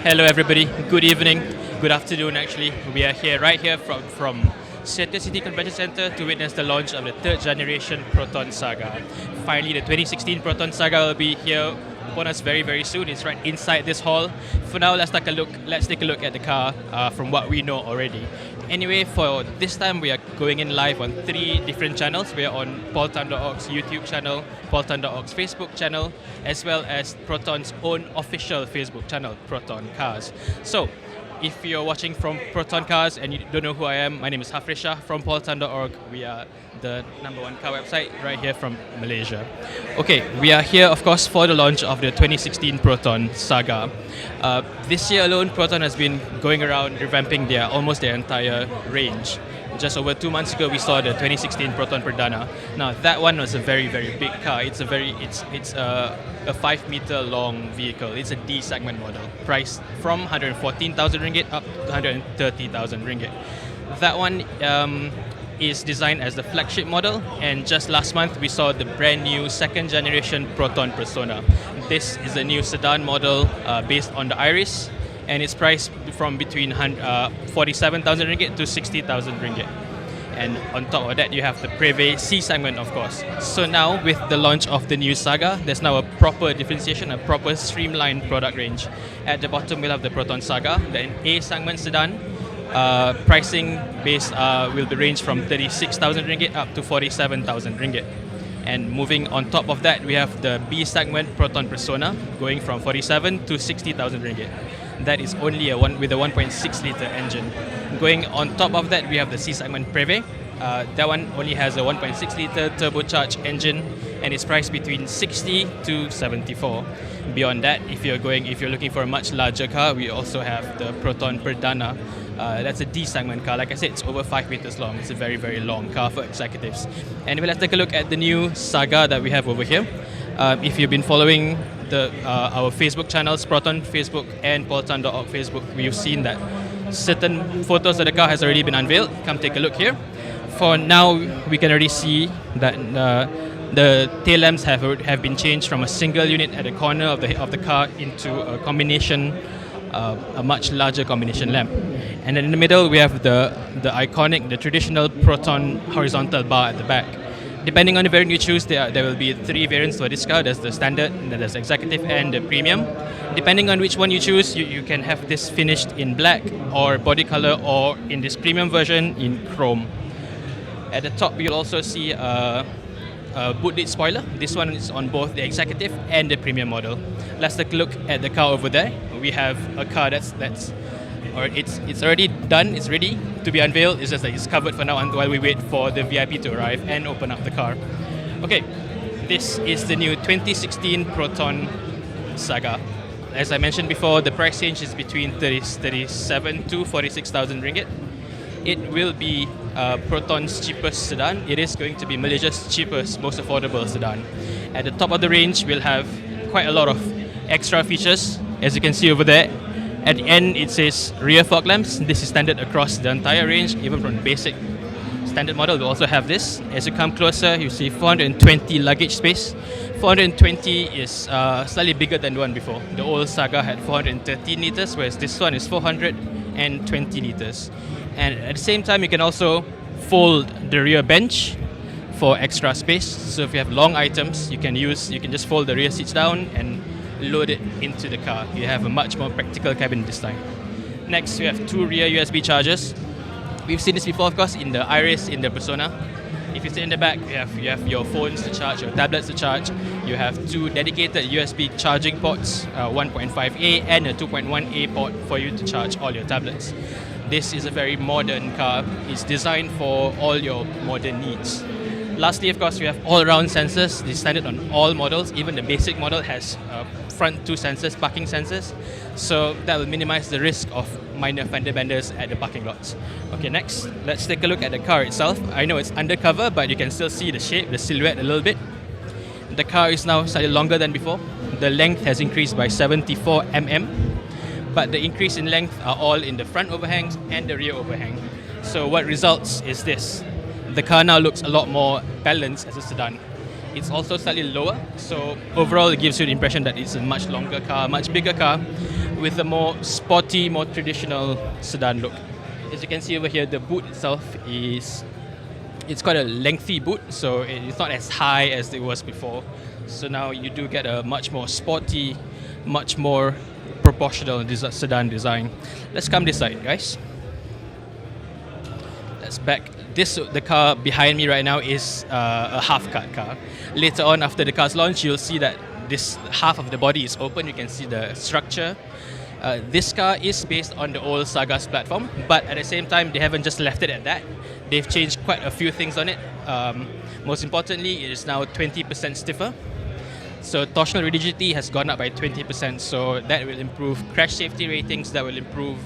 Hello everybody, good evening, good afternoon actually. We are here right here from Center City Convention Center to witness the launch of the third generation Proton Saga. Finally, the 2016 Proton Saga will be here upon us very soon. It's right inside this hall. For now, let's take a look at the car from what we know already. Anyway, for this time we are going in live on 3 different channels. We are on Proton.org's YouTube channel, Proton.org's Facebook channel, as well as Proton's own official Facebook channel, Proton Cars. So, if you're watching from Proton Cars and you don't know who I am, my name is Hafriz Shah from Proton.org. We are the #1 car website right here from Malaysia. Okay, we are here of course for the launch of the 2016 Proton Saga. This year alone, Proton has been going around revamping almost their entire range. Just over 2 months ago, we saw the 2016 Proton Perdana. Now that one was a very big car. It's a 5-meter long vehicle. It's a D segment model, priced from 114,000 ringgit up to 130,000 ringgit. That one is designed as the flagship model, and just last month we saw the brand new second generation Proton Persona. This is a new sedan model based on the Iris, and it's priced from between 47,000 ringgit to 60,000 ringgit. And on top of that, you have the Preve C segment, of course. So now, with the launch of the new Saga, there's now a proper differentiation, a proper streamlined product range. At the bottom, we'll have the Proton Saga, the A segment sedan. Pricing base will be ranged from 36,000 ringgit up to 47,000 ringgit. And moving on top of that, we have the B segment Proton Persona, going from 47 to 60,000 ringgit. That is only with a 1.6 liter engine. Going on top of that, we have the C segment Preve. That one only has a 1.6 liter turbocharged engine, and it's priced between 60 to 74. Beyond that, if you're looking for a much larger car, we also have the Proton Perdana. That's a D segment car. Like I said, it's over 5 meters long. It's a very long car for executives. Anyway, let's take a look at the new Saga that we have over here. If you've been following our Facebook channels, Proton Facebook and Proton.org Facebook, we've seen that certain photos of the car has already been unveiled. Come take a look here. For now, we can already see that the tail lamps have been changed from a single unit at the corner of the car into a combination, a much larger combination lamp. And then in the middle, we have the traditional Proton horizontal bar at the back. Depending on the variant you choose, there will be 3 variants for this car. There's the standard, there's the executive, and the premium. Depending on which one you choose, you can have this finished in black or body color, or in this premium version in chrome. At the top, you'll also see a boot lid spoiler. This one is on both the executive and the premium model. Let's take a look at the car over there. We have a car it's already done, it's ready to be unveiled. It's just that it's covered for now while we wait for the VIP to arrive and open up the car. Okay, this is the new 2016 Proton Saga. As I mentioned before, the price range is between 37 to 46,000 ringgit. It will be Proton's cheapest sedan. It is going to be Malaysia's cheapest, most affordable sedan. At the top of the range, we'll have quite a lot of extra features. As you can see over there, at the end it says rear fog lamps. This is standard across the entire range, even from the basic standard model. We also have this. As you come closer, you see 420 luggage space. 420 is slightly bigger than the one before. The old Saga had 413 liters, whereas this one is 420 liters. And at the same time, you can also fold the rear bench for extra space. So if you have long items, you can just fold the rear seats down and load it into the car. You have a much more practical cabin this time. Next, we have 2 rear USB chargers. We've seen this before, of course, in the Iris, in the Persona. If you sit in the back, you have your phones to charge, your tablets to charge. You have 2 dedicated USB charging ports, 1.5A and a 2.1A port for you to charge all your tablets. This is a very modern car. It's designed for all your modern needs. Lastly, of course, we have all-around sensors. It's standard on all models. Even the basic model has front 2 sensors, parking sensors. So that will minimize the risk of minor fender benders at the parking lots. Okay, next, let's take a look at the car itself. I know it's undercover, but you can still see the shape, the silhouette a little bit. The car is now slightly longer than before. The length has increased by 74 mm. But the increase in length are all in the front overhangs and the rear overhang. So what results is this. The car now looks a lot more balanced as a sedan. It's also slightly lower, so overall it gives you the impression that it's a much longer car, much bigger car, with a more sporty, more traditional sedan look. As you can see over here, the boot itself it's quite a lengthy boot, so it's not as high as it was before. So now you do get a much more sporty, much more proportional sedan design. Let's come this side, guys. Let's back. The car behind me right now is a half-cut car. Later on, after the car's launch, you'll see that this half of the body is open. You can see the structure. This car is based on the old Saga's platform, but at the same time, they haven't just left it at that. They've changed quite a few things on it. Most importantly, it is now 20% stiffer. So torsional rigidity has gone up by 20%, so that will improve crash safety ratings, that will improve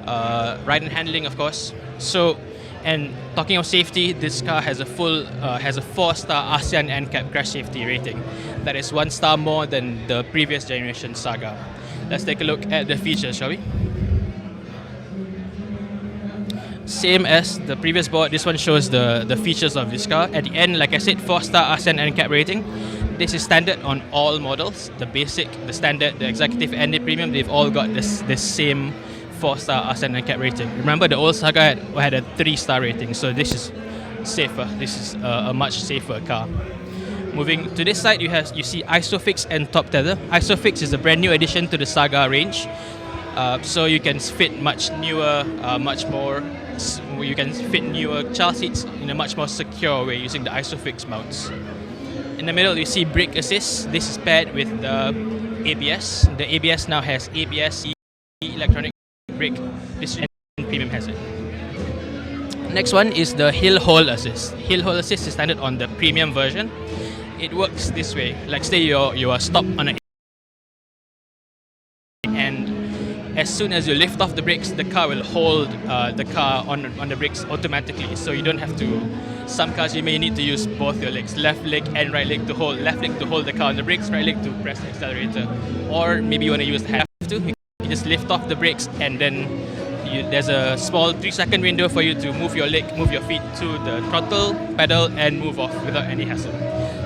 ride and handling, of course. So, and talking of safety, this car has a 4-star ASEAN NCAP crash safety rating. That is 1 star more than the previous generation Saga. Let's take a look at the features, shall we? Same as the previous board, this one shows the features of this car. At the end, like I said, 4-star ASEAN NCAP rating. This is standard on all models. The basic, the standard, the executive and the premium, they've all got this same 4-star ASEAN NCAP rating. Remember, the old Saga had a 3-star rating, so this is safer. This is a much safer car. Moving to this side, you see Isofix and Top Tether. Isofix is a brand new addition to the Saga range. So you can fit much newer, you can fit newer child seats in a much more secure way using the Isofix mounts. In the middle, you see brake assist. This is paired with the ABS. The ABS now has ABS electronic brake. This premium has it. Next one is the hill hold assist. Hill hold assist is standard on the premium version. It works this way. Like say you are stopped on a and as soon as you lift off the brakes, the car will hold the car on the brakes automatically. So you don't have to. Some cars you may need to use both your legs, left leg and right leg to hold. Left leg to hold the car on the brakes, right leg to press the accelerator. Or maybe you want to use have to. You just lift off the brakes and then there's a small 3-second window for you to move your leg, move your feet to the throttle, pedal, and move off without any hassle.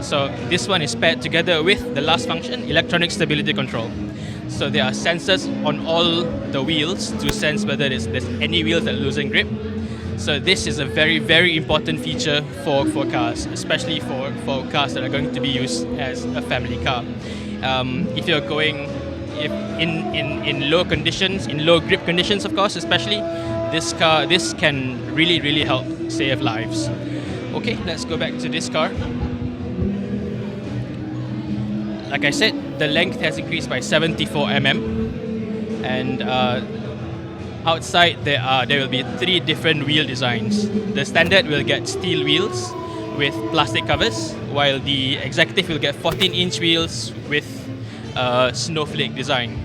So this one is paired together with the last function, electronic stability control. So there are sensors on all the wheels to sense whether there's any wheels that are losing grip. So this is a very, very important feature for cars, especially for cars that are going to be used as a family car. If you're going in low conditions, in low grip conditions, of course, especially, this can really, really help save lives. Okay, let's go back to this car. Like I said, the length has increased by 74 mm, and outside there will be 3 different wheel designs. The standard will get steel wheels with plastic covers, while the executive will get 14-inch wheels with snowflake design.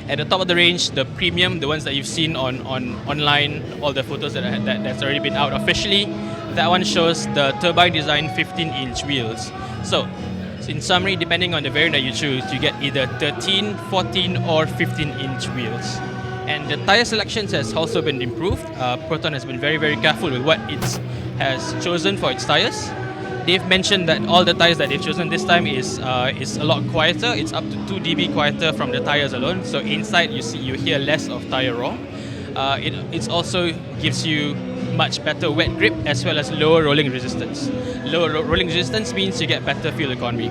At the top of the range, the premium, the ones that you've seen on online, all the photos that's already been out officially, that one shows the turbine design 15-inch wheels. So in summary, depending on the variant that you choose, you get either 13, 14 or 15-inch wheels. And the tire selections has also been improved. Proton has been very, very careful with what it has chosen for its tires. They've mentioned that all the tires that they've chosen this time is a lot quieter. It's up to 2 dB quieter from the tires alone. So inside you hear less of tire roar. It also gives you much better wet grip as well as lower rolling resistance. Lower rolling resistance means you get better fuel economy.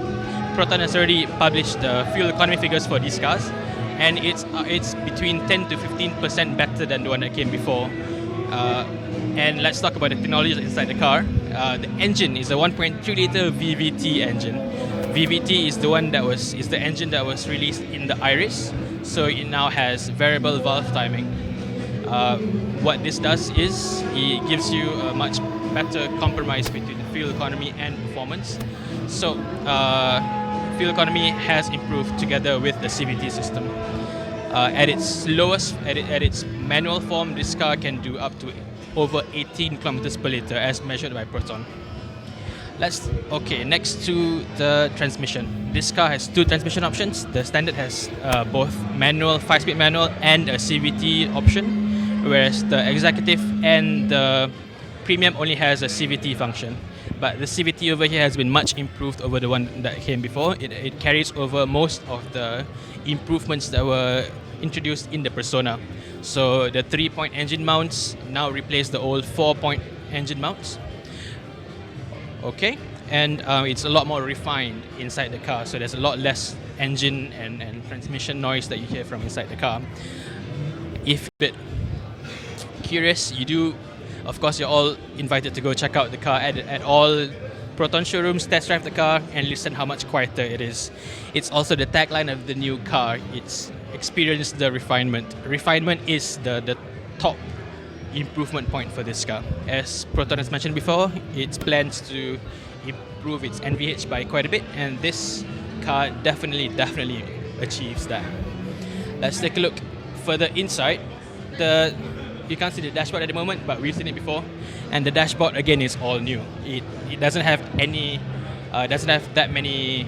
Proton has already published the fuel economy figures for these cars, and it's between 10 to 15% better than the one that came before. And let's talk about the technology inside the car. The engine is a 1.3 liter VVT engine. VVT is the engine that was released in the Iris, so it now has variable valve timing. What this does is it gives you a much better compromise between the fuel economy and performance. So fuel economy has improved together with the CVT system. At its lowest, at its manual form, this car can do up to over 18 kilometers per liter as measured by Proton. Next to the transmission. This car has 2 transmission options. The standard has both manual, 5-speed manual and a CVT option, whereas the executive and the premium only has a CVT function. But the CVT over here has been much improved over the one that came before. It carries over most of the improvements that were introduced in the Persona. So the 3-point engine mounts now replace the old 4-point engine mounts. Okay, and it's a lot more refined inside the car, so there's a lot less engine and transmission noise that you hear from inside the car. If you're a bit curious, of course, you're all invited to go check out the car at all Proton showrooms, test drive the car, and listen how much quieter it is. It's also the tagline of the new car. It's experience the refinement. Refinement is the top improvement point for this car. As Proton has mentioned before, it plans to improve its NVH by quite a bit, and this car definitely achieves that. Let's take a look further inside. You can't see the dashboard at the moment, but we've seen it before, and the dashboard again is all new. It doesn't have that many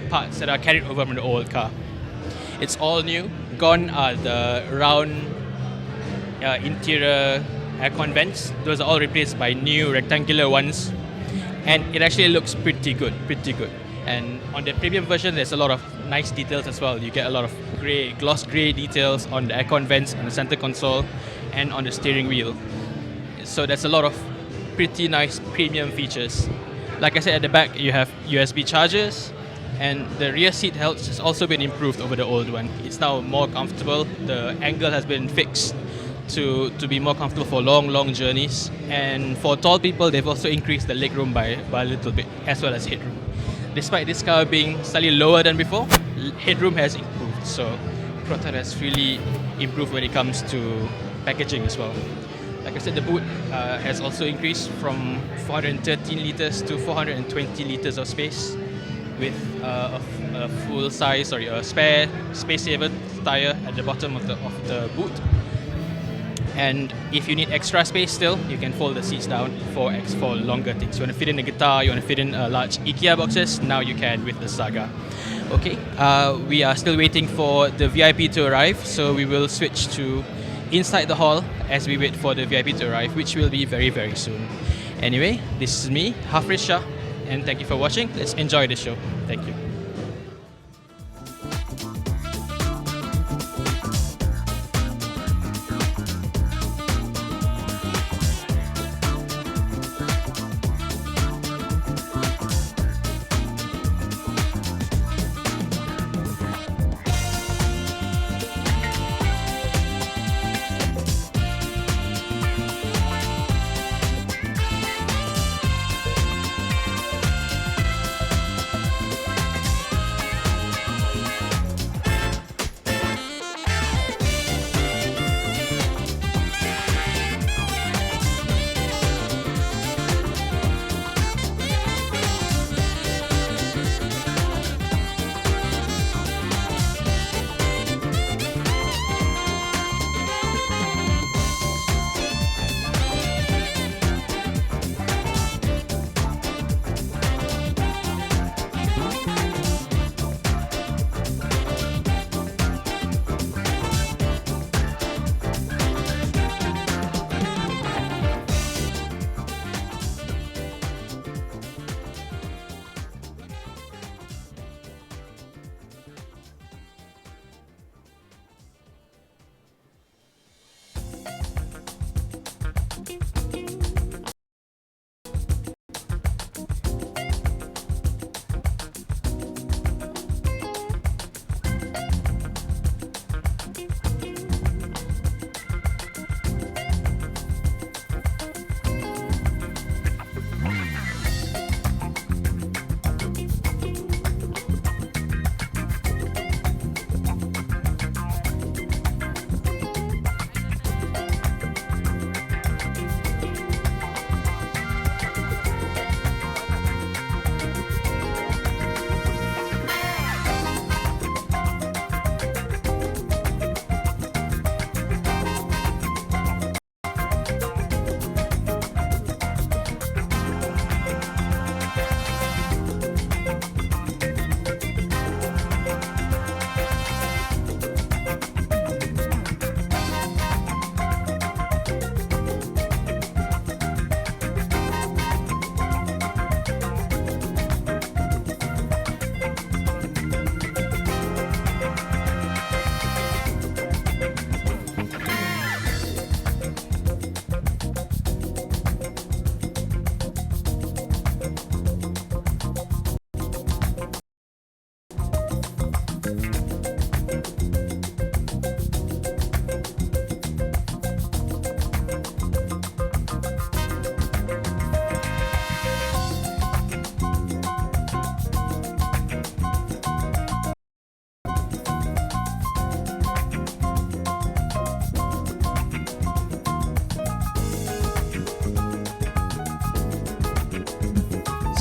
parts that are carried over from the old car. It's all new. Gone are the round interior aircon vents. Those are all replaced by new rectangular ones, and it actually looks pretty good. And on the premium version, there's a lot of nice details as well. You get a lot of gloss grey details on the aircon vents, on the center console, and on the steering wheel. So there's a lot of pretty nice premium features. Like I said, at the back you have USB chargers, and the rear seat has also been improved over the old one. It's now more comfortable. The angle has been fixed to be more comfortable for long journeys. And for tall people, they've also increased the legroom by a little bit, as well as headroom. Despite this car being slightly lower than before, headroom has improved. So Proton has really improved when it comes to packaging as well. Like I said, the boot has also increased from 413 liters to 420 liters of space, with a spare space saver tire at the bottom of the boot. And if you need extra space still, you can fold the seats down for longer things. You want to fit in a guitar, you want to fit in large IKEA boxes, now you can with the Saga. Okay, we are still waiting for the VIP to arrive, so we will switch to inside the hall as we wait for the VIP to arrive, which will be very soon. Anyway, this is me, Hafriz Shah, and thank you for watching. Let's enjoy the show. Thank you.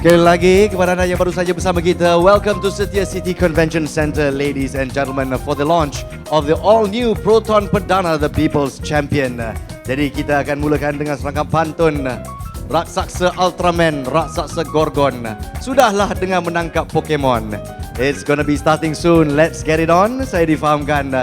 Sekali lagi kepada anda yang baru saja bersama kita, welcome to Setia City Convention Centre, ladies and gentlemen, for the launch of the all-new Proton Perdana, the People's Champion. Jadi kita akan mulakan dengan serangkap pantun raksasa Ultraman, raksasa Gorgon. Sudahlah dengan menangkap Pokemon. It's gonna be starting soon. Let's get it on. Saya difahamkan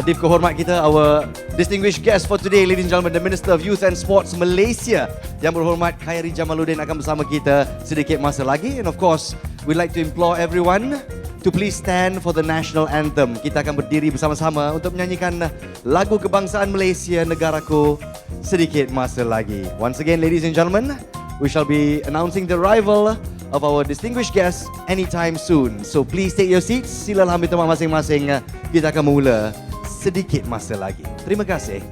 Dip kehormat kita, our distinguished guest for today, ladies and gentlemen, the Minister of Youth and Sports Malaysia, Yang Berhormat Khairi Jamaluddin akan bersama kita sedikit masa lagi. And of course, we'd like to implore everyone to please stand for the national anthem. Kita akan berdiri bersama-sama untuk menyanyikan lagu kebangsaan Malaysia, negaraku, sedikit masa lagi. Once again, ladies and gentlemen, we shall be announcing the arrival of our distinguished guests anytime soon. So please take your seats. Silalah ambil tempat masing-masing. Kita akan mula sedikit masa lagi. Terima kasih.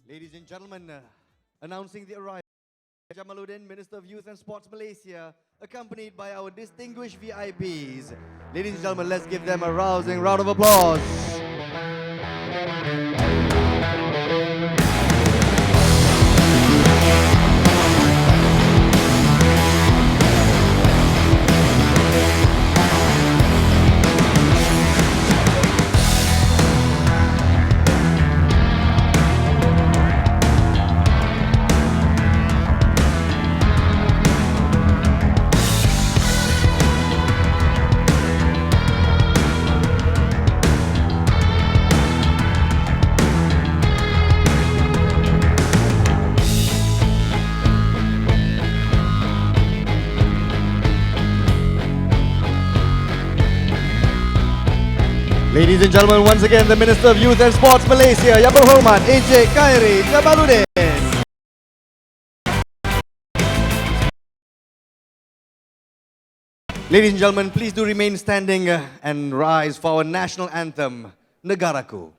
Ladies and gentlemen, announcing the arrival of Jamaluddin, Minister of Youth and Sports Malaysia, accompanied by our distinguished VIPs. Ladies and gentlemen, let's give them a rousing round of applause. Ladies and gentlemen, once again, the Minister of Youth and Sports Malaysia, Yang Berhormat Encik Khairi Jamaluddin. Ladies and gentlemen, please do remain standing and rise for our national anthem, Negaraku.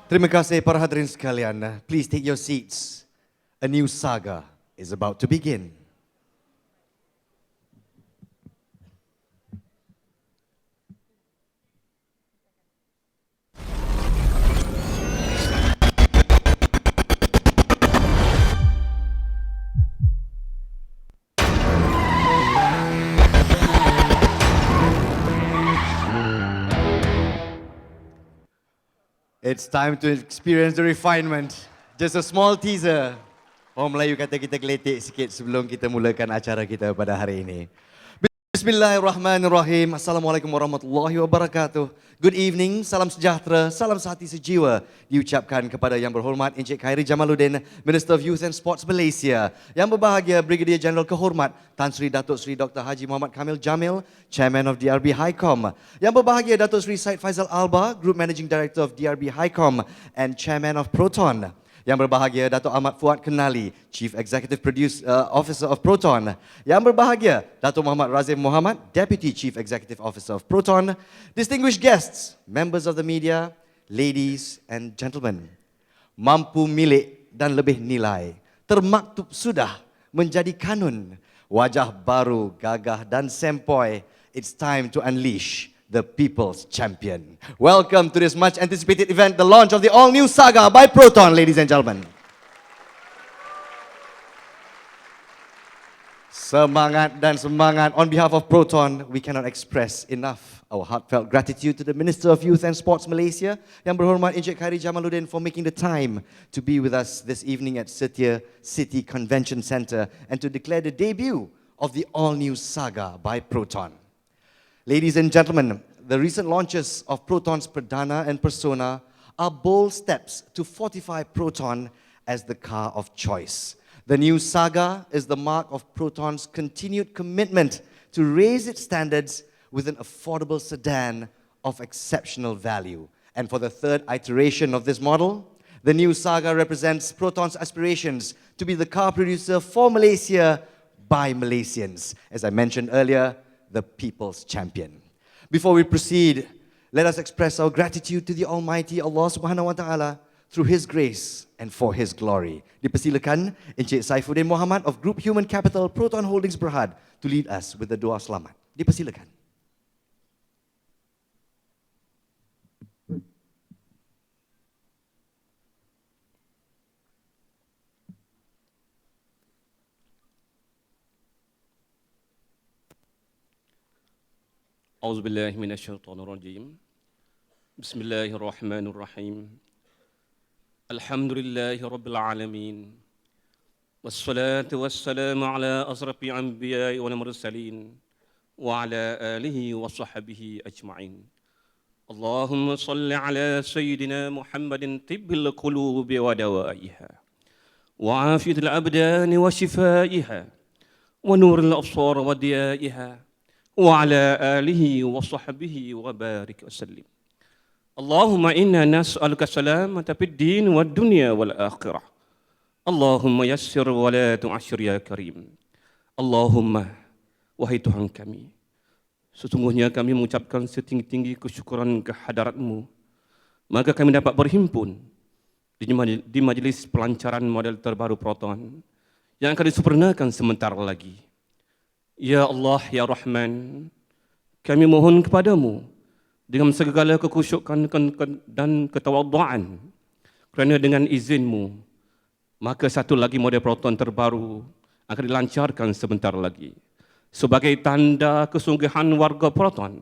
Terima kasih para hadirin sekalian. Please take your seats. A new saga is about to begin. It's time to experience the refinement. Just a small teaser. Orang Melayu kata kita geletik sikit sebelum kita mulakan acara kita pada hari ini. Bismillahirrahmanirrahim. Assalamualaikum warahmatullahi wabarakatuh. Good evening, salam sejahtera, salam sehati sejiwa diucapkan kepada Yang Berhormat Encik Khairi Jamaluddin, Minister of Youth and Sports Malaysia. Yang berbahagia Brigadier General Kehormat Tan Sri Datuk Sri Dr. Haji Muhammad Kamil Jamil, Chairman of DRB Highcom. Yang berbahagia Datuk Sri Syed Faizal Alba, Group Managing Director of DRB Highcom and Chairman of Proton. Yang berbahagia Datuk Ahmad Fuad Kenali, Chief Executive Officer of Proton. Yang berbahagia Datuk Muhammad Razim Muhammad, Deputy Chief Executive Officer of Proton. Distinguished guests, members of the media, ladies and gentlemen. Mampu milik dan lebih nilai, termaktub sudah menjadi kanun. Wajah baru, gagah dan sempoi. It's time to unleash the People's Champion. Welcome to this much anticipated event, the launch of the all-new saga by Proton, ladies and gentlemen. Semangat dan semangat. On behalf of Proton, we cannot express enough our heartfelt gratitude to the Minister of Youth and Sports Malaysia, Yang Berhormat Encik Khairi Jamaluddin, for making the time to be with us this evening at Setia City Convention Centre and to declare the debut of the all-new saga by Proton. Ladies and gentlemen, the recent launches of Proton's Perdana and Persona are bold steps to fortify Proton as the car of choice. The new Saga is the mark of Proton's continued commitment to raise its standards with an affordable sedan of exceptional value. And for the third iteration of this model, the new Saga represents Proton's aspirations to be the car producer for Malaysia by Malaysians. As I mentioned earlier, the People's Champion. Before we proceed, Let us express our gratitude to the Almighty Allah Subhanahu Wa Taala through His grace and for His glory. Dipersilakan Encik Saifuddin Muhammad of Group Human Capital Proton Holdings Berhad to lead us with the doa selamat. Dipersilakan. أعوذ بالله من الشيطان الرجيم بسم الله الرحمن الرحيم الحمد لله رب العالمين والصلاة والسلام على أشرف الأنبياء والمرسلين وعلى آله وصحبه أجمعين اللهم صل على سيدنا محمد طب القلوب ودوائها وعافية الأبدان وشفائها ونور الأبصار وضيائها وعلى آله وصحبه وبارك وسلم اللهم إنا نسألك سلامة في الدين والدنيا والآخرة اللهم يسر ولا تعسر يا كريم اللهم wahai Tuhan kami sesungguhnya kami mengucapkan setinggi-tinggi kesyukuran kehadirat-Mu maka kami dapat berhimpun di majlis pelancaran model terbaru Proton yang akan disempurnakan sebentar lagi. Ya Allah, Ya Rahman, kami mohon kepadamu dengan segala kekhusyukan dan ketawaduan kerana dengan izin-Mu, maka satu lagi model Proton terbaru akan dilancarkan sebentar lagi. Sebagai tanda kesungguhan warga Proton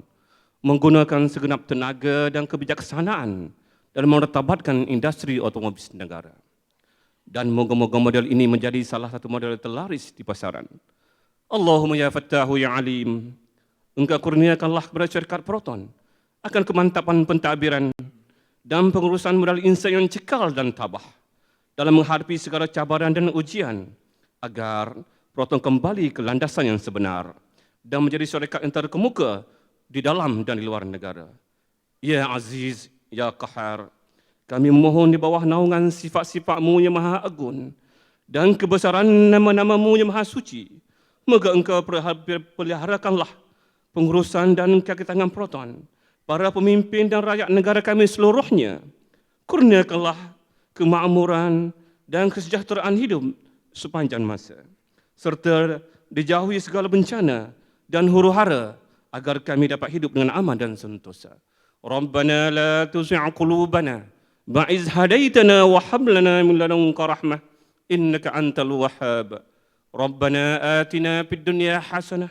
menggunakan segenap tenaga dan kebijaksanaan dalam mertabatkan industri otomobil negara. Dan moga-moga model ini menjadi salah satu model terlaris di pasaran. Allahumma ya Fattahu ya Alim, Engkau kurniakanlah kepada syarikat Proton akan kemantapan pentadbiran dan pengurusan modal insan yang cekal dan tabah dalam menghadapi segala cabaran dan ujian agar Proton kembali ke landasan yang sebenar dan menjadi syarikat yang terkemuka di dalam dan di luar negara. Ya Aziz, Ya Qahar, kami memohon di bawah naungan sifat-sifat-Mu yang maha agung dan kebesaran nama-nama-Mu yang maha suci, moga Engkau peliharakanlah pengurusan dan kaki tangan Proton, para pemimpin dan rakyat negara kami seluruhnya. Kurniakanlah kemakmuran dan kesejahteraan hidup sepanjang masa, serta dijauhi segala bencana dan huru-hara agar kami dapat hidup dengan aman dan sentosa. Rabbana la tuzigh qulubana ba'id hadaitana wa hab lana min ladunka rahmah innaka antal wahhab. ربنا آتنا في الدنيا حسنة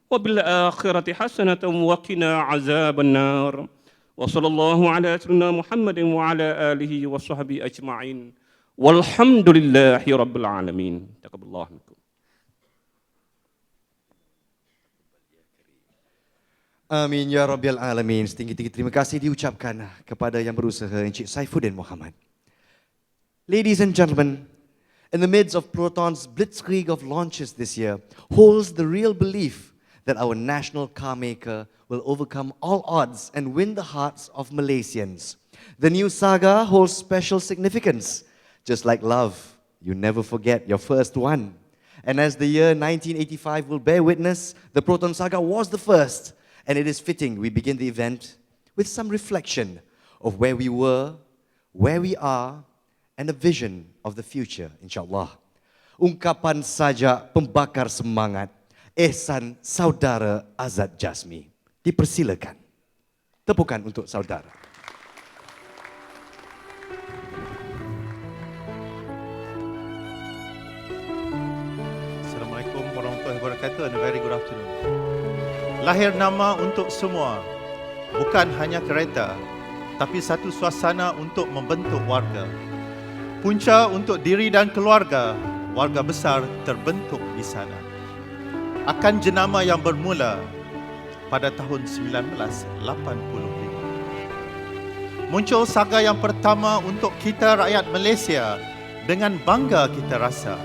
وبالآخرة حسنة وقنا عذاب النار وصلى الله على سيدنا محمد وعلى آله وصحبه أجمعين والحمد لله رب العالمين. تقبل الله منكم. Amin ya Rabbil Alamin. Setinggi-tinggi terima kasih diucapkan kepada yang berusaha Encik Saifuddin Muhammad. Ladies and gentlemen, in the midst of Proton's blitzkrieg of launches this year, holds the real belief that our national car maker will overcome all odds and win the hearts of Malaysians. The new Saga holds special significance. Just like love, you never forget your first one. And as the year 1985 will bear witness, the Proton Saga was the first, and it is fitting we begin the event with some reflection of where we were, where we are, and a vision of the future, insyaAllah. Ungkapan saja pembakar semangat, ihsan saudara Azad Jasmi. Dipersilakan. Tepukan untuk saudara. Assalamualaikum warahmatullahi wabarakatuh and a very good afternoon. Lahir nama untuk semua, bukan hanya kereta, tapi satu suasana untuk membentuk warga. Punca untuk diri dan keluarga, warga besar terbentuk di sana. Akan jenama yang bermula pada tahun 1985. Muncul saga yang pertama untuk kita rakyat Malaysia dengan bangga kita rasa.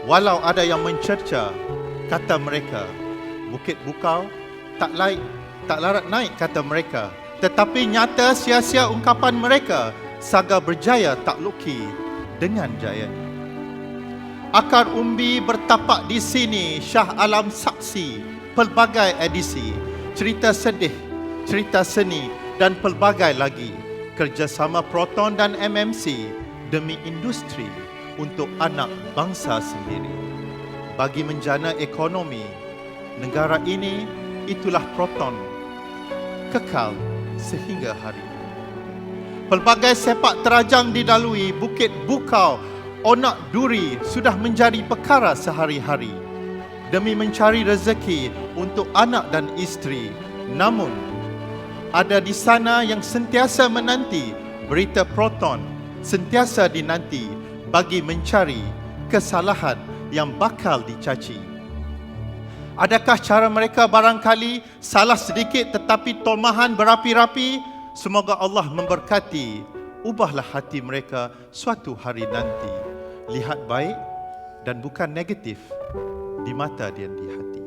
Walau ada yang mencerca, kata mereka, Bukit Bukau tak larat naik kata mereka. Tetapi nyata sia-sia ungkapan mereka, saga berjaya takluki dengan jaya. Akar umbi bertapak di sini, Syah Alam saksi pelbagai edisi, cerita sedih, cerita seni, dan pelbagai lagi. Kerjasama Proton dan MMC demi industri untuk anak bangsa sendiri. Bagi menjana ekonomi negara ini, itulah Proton kekal sehingga hari ini. Pelbagai sepak terajang dilalui, Bukit Bukau, Onak Duri sudah menjadi perkara sehari-hari demi mencari rezeki untuk anak dan isteri. Namun, ada di sana yang sentiasa menanti berita Proton, sentiasa dinanti bagi mencari kesalahan yang bakal dicaci. Adakah cara mereka barangkali salah sedikit tetapi tomahan berapi-rapi? Semoga Allah memberkati, ubahlah hati mereka suatu hari nanti. Lihat baik dan bukan negatif di mata dan di hati.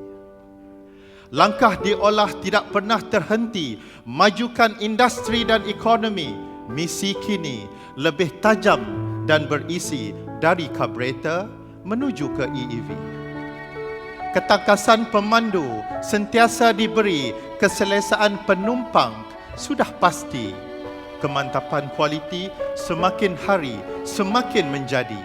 Langkah diolah tidak pernah terhenti, majukan industri dan ekonomi. Misi kini lebih tajam dan berisi dari karburetor menuju ke EEV. Ketangkasan pemandu sentiasa diberi, keselesaan penumpang sudah pasti. Kemantapan kualiti semakin hari semakin menjadi.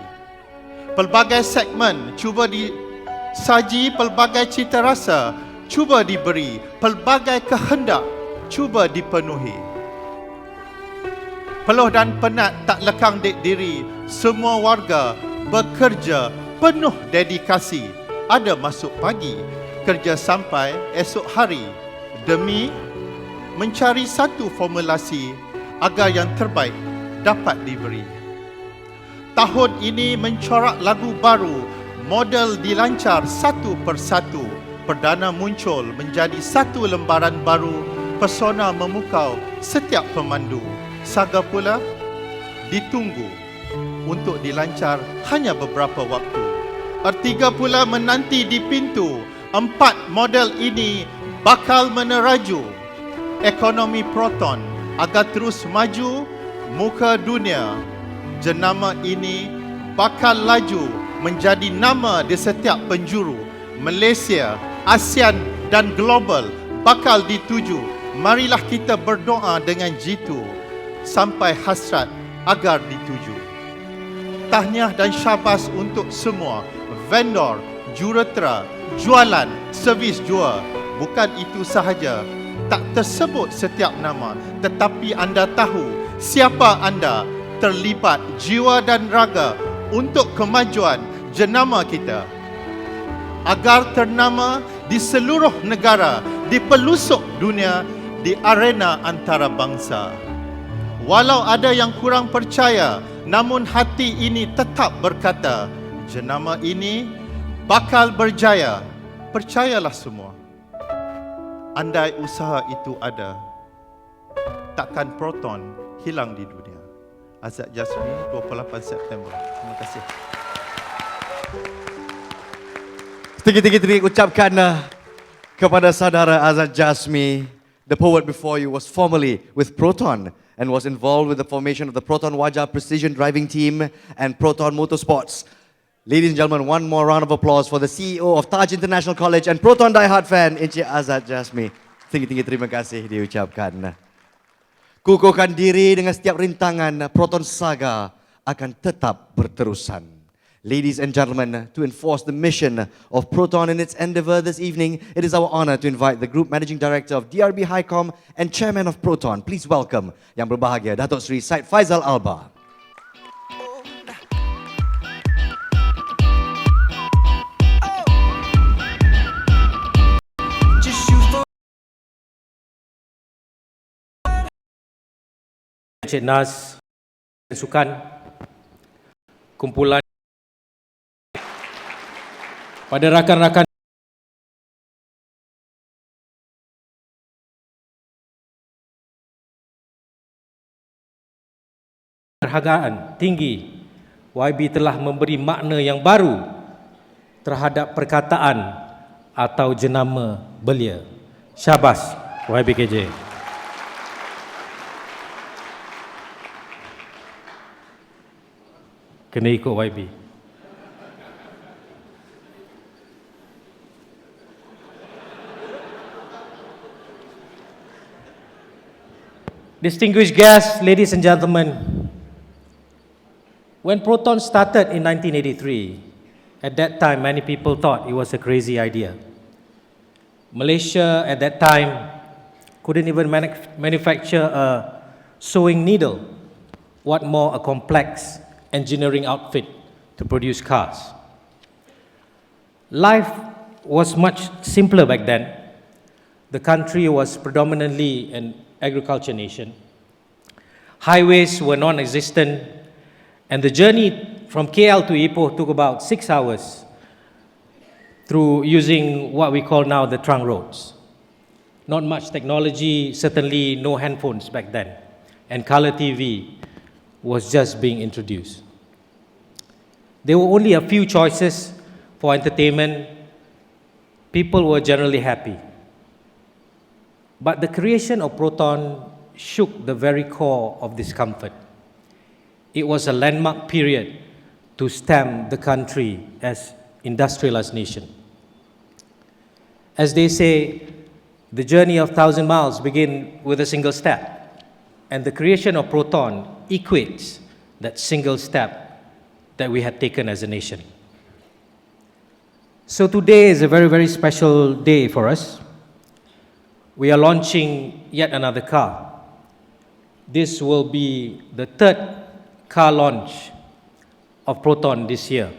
Pelbagai segmen cuba disaji, pelbagai cita rasa cuba diberi, pelbagai kehendak cuba dipenuhi. Peluh dan penat tak lekang diri, semua warga bekerja penuh dedikasi. Ada masuk pagi, kerja sampai esok hari demi mencari satu formulasi agar yang terbaik dapat diberi. Tahun ini mencorak lagu baru, model dilancar satu persatu. Perdana muncul menjadi satu lembaran baru, pesona memukau setiap pemandu. Saga pula ditunggu untuk dilancar hanya beberapa waktu. Ertiga pula menanti di pintu. 4 model ini bakal meneraju ekonomi Proton agar terus maju muka dunia. Jenama ini bakal laju menjadi nama di setiap penjuru. Malaysia, ASEAN dan global bakal dituju. Marilah kita berdoa dengan jitu sampai hasrat agar dituju. Tahniah dan syabas untuk semua vendor, juruterah, jualan, servis jua. Bukan itu sahaja, tak tersebut setiap nama, tetapi anda tahu siapa anda, terlibat jiwa dan raga untuk kemajuan jenama kita agar ternama di seluruh negara, di pelosok dunia, di arena antarabangsa. Walau ada yang kurang percaya, namun hati ini tetap berkata, jenama ini bakal berjaya. Percayalah semua. Andai usaha itu ada, takkan Proton hilang di dunia. Azad Jasmine, 28 September. Terima kasih. Tinggi-tinggi ucapkan kepada saudara Azad Jasmi. The poet before you was formerly with Proton and was involved with the formation of the Proton Wajah Precision Driving Team and Proton Motorsports. Ladies and gentlemen, one more round of applause for the CEO of Taj International College and Proton diehard fan, Encik Azad Jasmi. Tinggi-tinggi terima kasih diucapkan. Kukuhkan diri dengan setiap rintangan, Proton Saga akan tetap berterusan. Ladies and gentlemen, to enforce the mission of Proton in its endeavor this evening, it is our honor to invite the Group Managing Director of DRB Highcom and Chairman of Proton. Please welcome Yang Berbahagia Datuk Seri Syed Faizal Alba. Encik Nas, Sukan, kumpulan pada rakan-rakan penghargaan tinggi, YB telah memberi makna yang baru terhadap perkataan atau jenama belia. Syabas YBKJ. Kena ikut YB. Distinguished guests, ladies and gentlemen, when Proton started in 1983, at that time many people thought it was a crazy idea. Malaysia at that time couldn't even manufacture a sewing needle, what more a complex engineering outfit to produce cars. Life was much simpler back then. The country was predominantly an agriculture nation. Highways were non-existent, and the journey from KL to Ipoh took about 6 hours through using what we call now the trunk roads. Not much technology, certainly no handphones back then, and color TV was just being introduced. There were only a few choices for entertainment. People were generally happy. But the creation of Proton shook the very core of discomfort. It was a landmark period to stamp the country as industrialized nation. As they say, the journey of 1,000 miles begins with a single step, and the creation of Proton equates that single step that we had taken as a nation. So today is a very, very special day for us. We are launching yet another car. This will be the third car launch of Proton this year.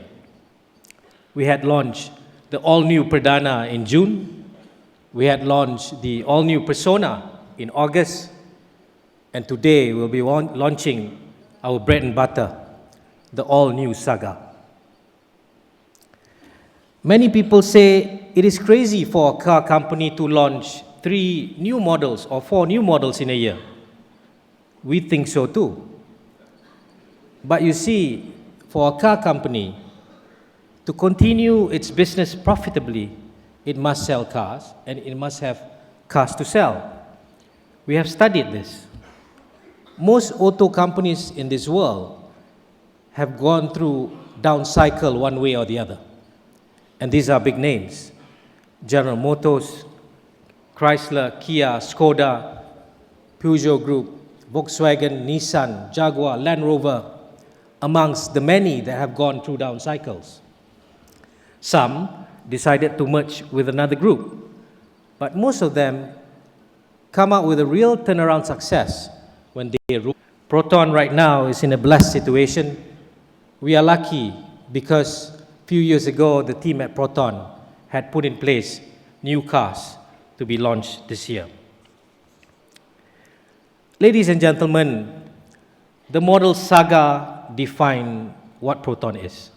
We had launched the all-new Pradana in June. We had launched the all-new Persona in August. And today we'll be launching our bread and butter, the all-new Saga. Many people say it is crazy for a car company to launch 3 new models or 4 new models in a year. We think so too. But you see, for a car company to continue its business profitably, it must sell cars and it must have cars to sell. We have studied this. Most auto companies in this world have gone through down cycle one way or the other. And these are big names: General Motors, Chrysler, Kia, Skoda, Peugeot Group, Volkswagen, Nissan, Jaguar, Land Rover, amongst the many that have gone through down cycles. Some decided to merge with another group, but most of them come out with a real turnaround success when they rule. Proton right now is in a blessed situation. We are lucky because a few years ago, the team at Proton had put in place new cars to be launched this year. Ladies and gentlemen, the model Saga define what Proton is.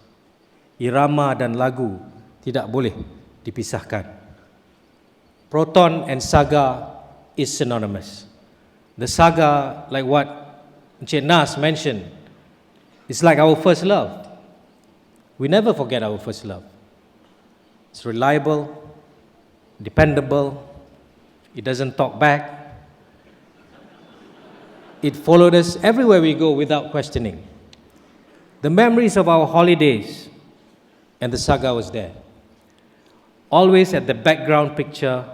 Irama dan lagu tidak boleh dipisahkan. Proton and Saga is synonymous. The Saga, like what Encik Nas mentioned, is like our first love. We never forget our first love. It's reliable, dependable, it doesn't talk back. It followed us everywhere we go without questioning. The memories of our holidays, and the Saga was there. Always at the background picture,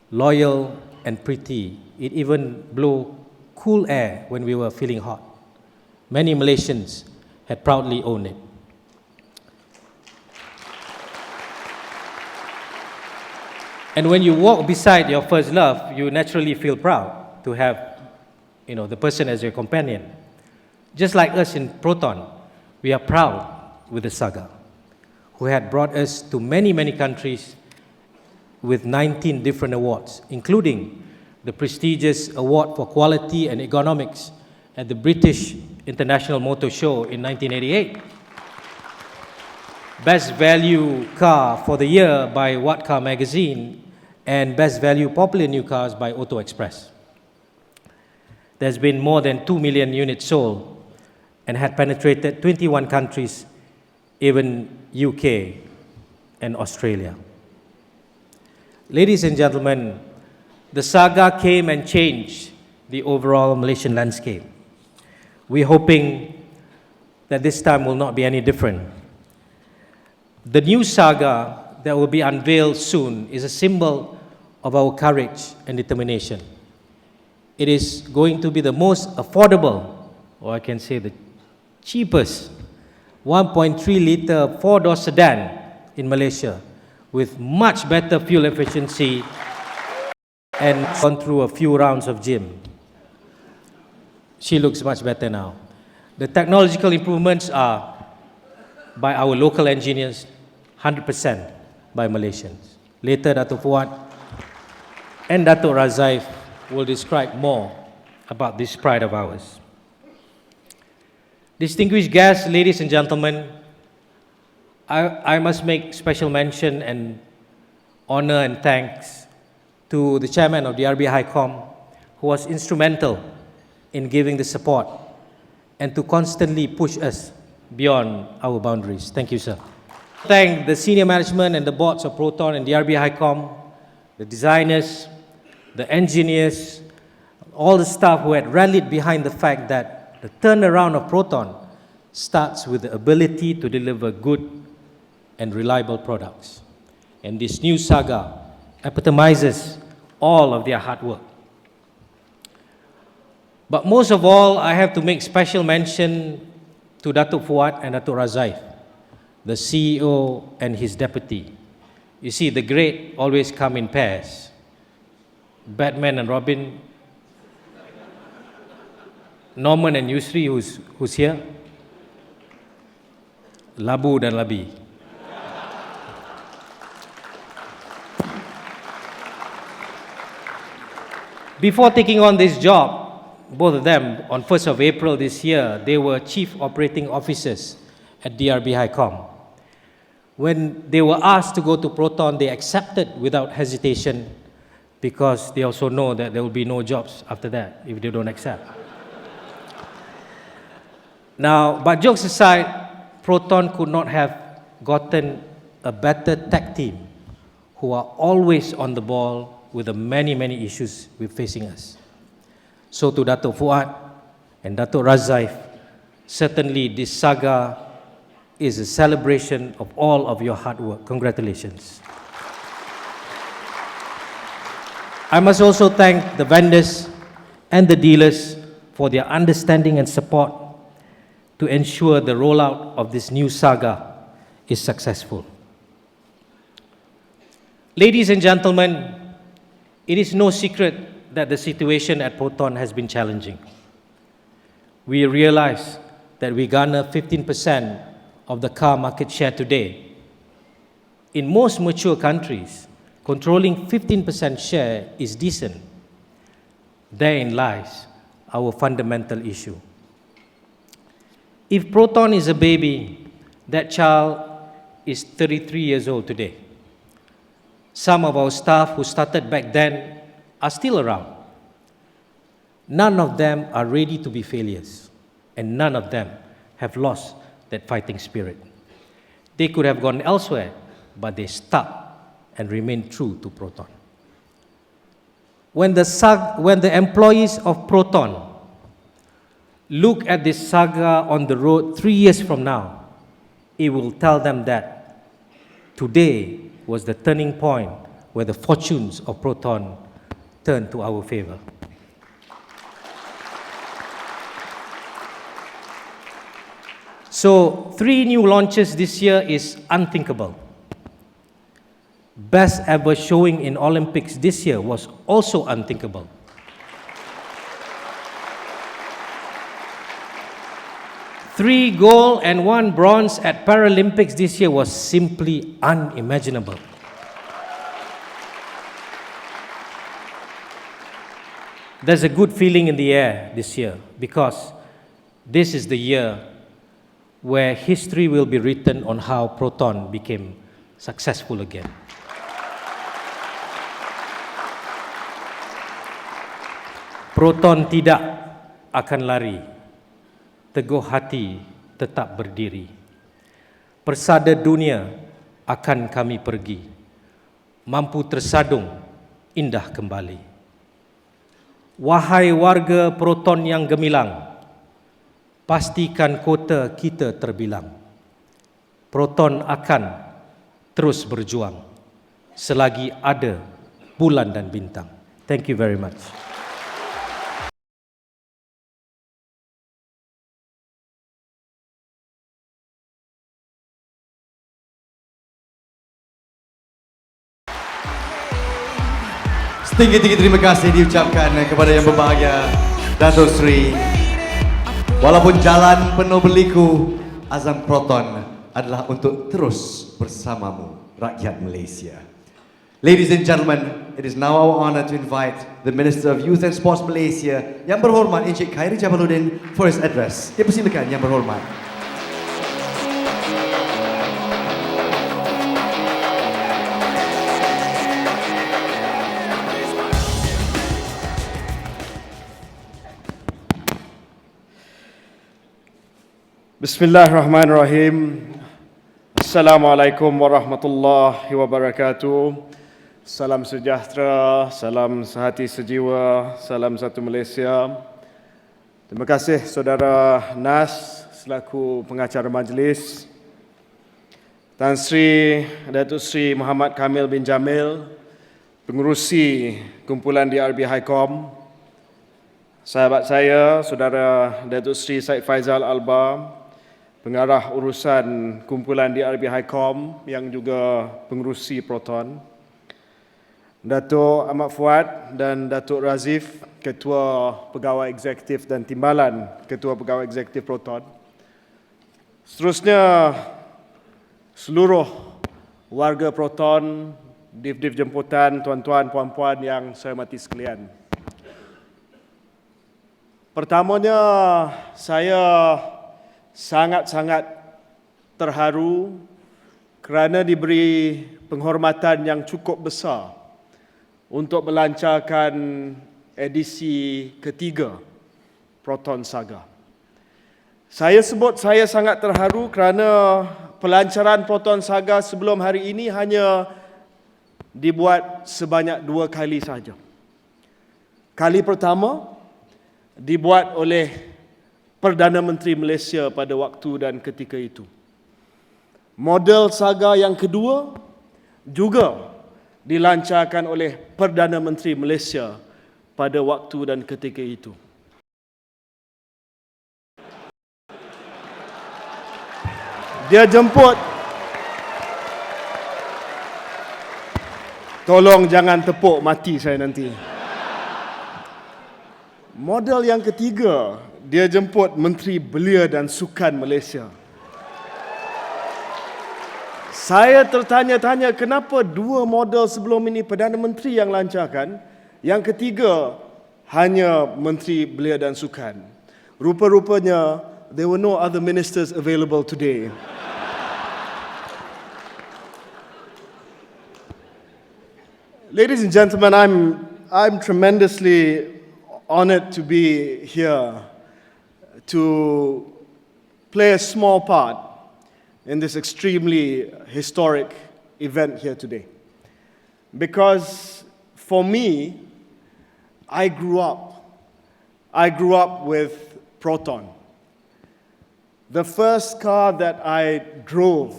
loyal and pretty. It even blew cool air when we were feeling hot. Many Malaysians had proudly owned it. And when you walk beside your first love, you naturally feel proud to have, the person as your companion. Just like us in Proton, we are proud with the Saga, who had brought us to many, many countries with 19 different awards, including the prestigious Award for Quality and Ergonomics at the British International Motor Show in 1988. Best Value Car for the Year by What Car Magazine, and Best Value Popular New Cars by Auto Express. There's been more than 2 million units sold and had penetrated 21 countries, even UK and Australia. Ladies and gentlemen, the Saga came and changed the overall Malaysian landscape. We're hoping that this time will not be any different. The new Saga that will be unveiled soon is a symbol of our courage and determination. It is going to be the most affordable, or I can say the cheapest, 1.3 liter four-door sedan in Malaysia with much better fuel efficiency and gone through a few rounds of gym. She looks much better now. The technological improvements are by our local engineers, 100% by Malaysians. Later, Dato' Fuad and Dato' Razaif will describe more about this pride of ours. Distinguished guests, ladies and gentlemen, I must make special mention and honor and thanks to the chairman of the RB HiCom, who was instrumental in giving the support and to constantly push us beyond our boundaries. Thank you, sir. Thank the senior management and the boards of Proton and the RB HiCom, the designers, the engineers, all the staff who had rallied behind the fact that the turnaround of Proton starts with the ability to deliver good and reliable products. And this new saga epitomizes all of their hard work. But most of all, I have to make special mention to Dato' Fuad and Dato' Razaif, the CEO and his deputy. You see, the great always come in pairs. Batman and Robin, Norman and Yusri, who's here, Labu dan Labi. Before taking on this job, both of them, on 1st of April this year, they were chief operating officers at DRB HiCom. When they were asked to go to Proton, they accepted without hesitation because they also know that there will be no jobs after that if they don't accept. Now, but jokes aside, Proton could not have gotten a better tech team who are always on the ball with the many, many issues we're facing us. So to Dato' Fuad and Dato' Razaif, certainly this saga is a celebration of all of your hard work. Congratulations. I must also thank the vendors and the dealers for their understanding and support to ensure the rollout of this new saga is successful. Ladies and gentlemen, it is no secret that the situation at Proton has been challenging. We realize that we garner 15% of the car market share today. In most mature countries, controlling 15% share is decent. Therein lies our fundamental issue. If Proton is a baby, that child is 33 years old today. Some of our staff who started back then are still around. None of them are ready to be failures, and none of them have lost that fighting spirit. They could have gone elsewhere, but they stuck and remained true to Proton. When the employees of Proton look at this saga on the road 3 years from now, it will tell them that today was the turning point where the fortunes of Proton turned to our favor. So 3 new launches this year is unthinkable. Best ever showing in Olympics this year was also unthinkable. Three gold and 1 bronze at Paralympics this year was simply unimaginable. There's a good feeling in the air this year because this is the year where history will be written on how Proton became successful again. Proton tidak akan lari, teguh hati tetap berdiri. Persada dunia akan kami pergi, mampu tersadung indah kembali. Wahai warga Proton yang gemilang, pastikan kota kita terbilang. Proton akan terus berjuang selagi ada bulan dan bintang. Thank you very much. Tinggi-tinggi terima kasih diucapkan kepada yang berbahagia Datuk Seri. Walaupun jalan penuh berliku, azam Proton adalah untuk terus bersamamu, rakyat Malaysia. Ladies and gentlemen, it is now our honor to invite the Minister of Youth and Sports Malaysia, Yang Berhormat Encik Khairi Jamaluddin, for his address. Dipersilakan Yang Berhormat. Bismillahirrahmanirrahim. Assalamualaikum warahmatullahi wabarakatuh. Salam sejahtera, salam sehati sejiwa, salam satu Malaysia. Terima kasih saudara Nas selaku pengacara majlis, Tan Sri Datuk Sri Muhammad Kamil bin Jamil, pengurusi kumpulan DRB Highcom, sahabat saya saudara Datuk Sri Said Faizal Alba, pengarah urusan kumpulan DRB Highcom yang juga pengurusi Proton, Datuk Ahmad Fuad dan Datuk Razif, Ketua Pegawai Eksekutif dan Timbalan Ketua Pegawai Eksekutif Proton. Seterusnya, seluruh warga Proton, div-div jemputan, tuan-tuan, puan-puan yang saya hormati sekalian. Pertamanya, saya sangat-sangat terharu kerana diberi penghormatan yang cukup besar untuk melancarkan edisi ketiga Proton Saga. Saya sangat terharu kerana pelancaran Proton Saga sebelum hari ini hanya dibuat sebanyak 2 kali sahaja. Kali pertama dibuat oleh Perdana Menteri Malaysia pada waktu dan ketika itu. Model saga yang kedua juga dilancarkan oleh Perdana Menteri Malaysia pada waktu dan ketika itu. Dia jemput, tolong jangan tepuk mati saya nanti. Model yang ketiga, dia jemput Menteri Belia dan Sukan Malaysia. Saya tertanya-tanya kenapa 2 model sebelum ini Perdana Menteri yang lancarkan, yang ketiga hanya Menteri Belia dan Sukan. Rupa-rupanya there were no other ministers available today. Ladies and gentlemen, I'm tremendously honored to be here to play a small part in this extremely historic event here today. Because for me, I grew up with Proton. The first car that I drove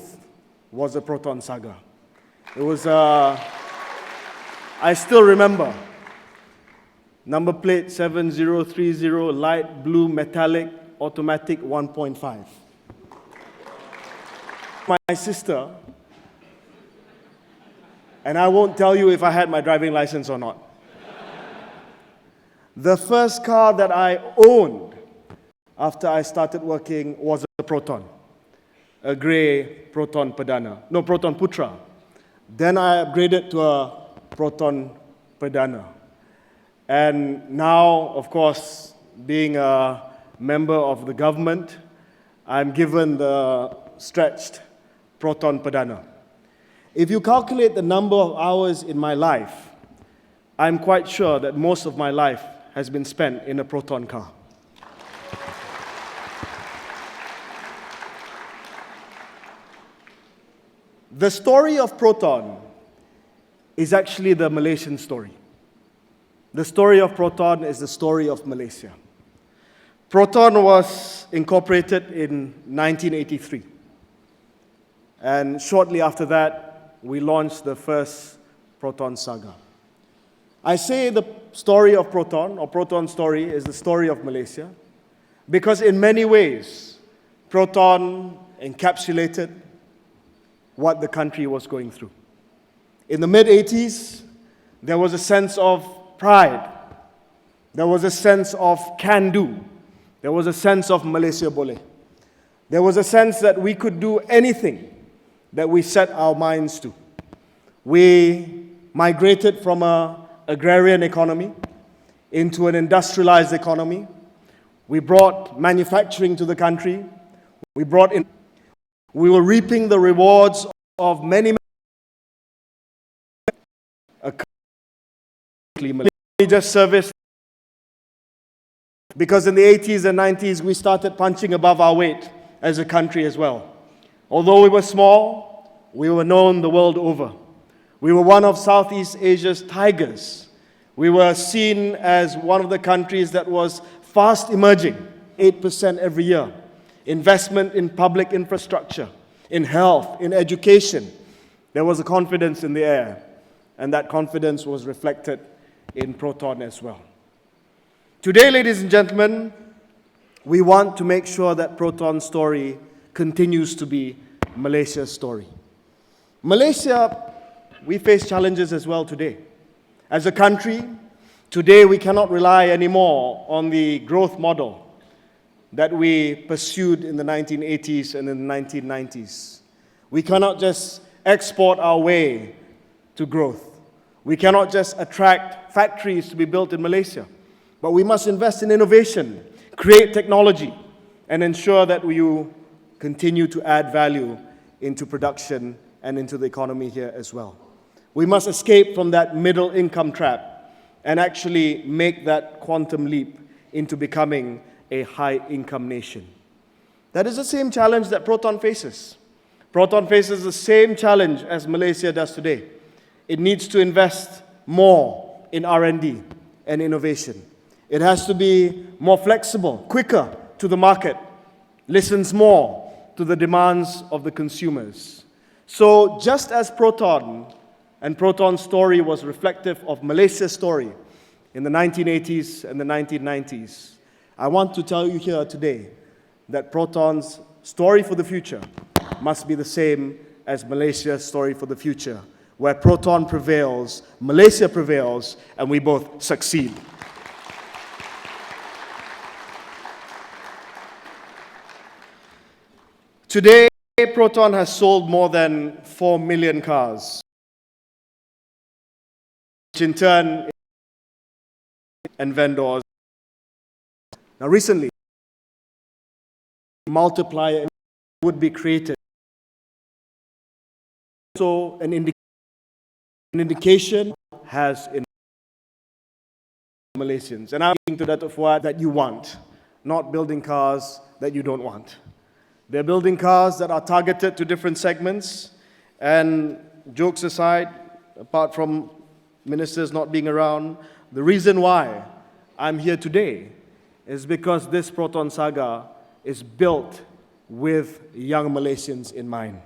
was a Proton Saga. It was I still remember. Number plate 7030, light blue metallic, automatic 1.5. My sister, and I won't tell you if I had my driving license or not. The first car that I owned after I started working was a Proton, a grey Proton Proton Putra. Then I upgraded to a Proton Perdana. And now, of course, being a member of the government, I'm given the stretched Proton Perdana. If you calculate the number of hours in my life, I'm quite sure that most of my life has been spent in a Proton car. The story of Proton is actually the Malaysian story. The story of Proton is the story of Malaysia. Proton was incorporated in 1983. And shortly after that, we launched the first Proton Saga. I say the story of Proton, or Proton story, is the story of Malaysia, because in many ways, Proton encapsulated what the country was going through. In the mid-80s, There was a sense of pride. There was a sense of can-do. There was a sense of Malaysia Boleh. There was a sense that we could do anything that we set our minds to. We migrated from an agrarian economy into an industrialized economy. We brought manufacturing to the country. We were reaping the rewards of many major service, because in the 80s and 90s we started punching above our weight as a country as well. Although we were small, we were known the world over. We were one of Southeast Asia's tigers. We were seen as one of the countries that was fast emerging, 8% every year. Investment in public infrastructure, in health, in education. There was a confidence in the air, and that confidence was reflected in Proton as well. Today, ladies and gentlemen, we want to make sure that Proton's story continues to be Malaysia's story. Malaysia, we face challenges as well today. As a country, today we cannot rely anymore on the growth model that we pursued in the 1980s and in the 1990s. We cannot just export our way to growth. We cannot just attract factories to be built in Malaysia, but we must invest in innovation, create technology, and ensure that we continue to add value into production and into the economy here as well. We must escape from that middle income trap and actually make that quantum leap into becoming a high income nation. That is the same challenge that Proton faces. Proton faces the same challenge as Malaysia does today. It needs to invest more in R&D and innovation. It has to be more flexible, quicker to the market, listens more to the demands of the consumers. So just as Proton and Proton's story was reflective of Malaysia's story in the 1980s and the 1990s, I want to tell you here today that Proton's story for the future must be the same as Malaysia's story for the future, where Proton prevails, Malaysia prevails, and we both succeed. Today, Proton has sold more than 4 million cars, which in turn and vendors. Now recently, a multiplier would be created. So an indication has in Malaysians. And I'm looking to that of what that you want, not building cars that you don't want. They're building cars that are targeted to different segments. And jokes aside, apart from ministers not being around, the reason why I'm here today is because this Proton Saga is built with young Malaysians in mind.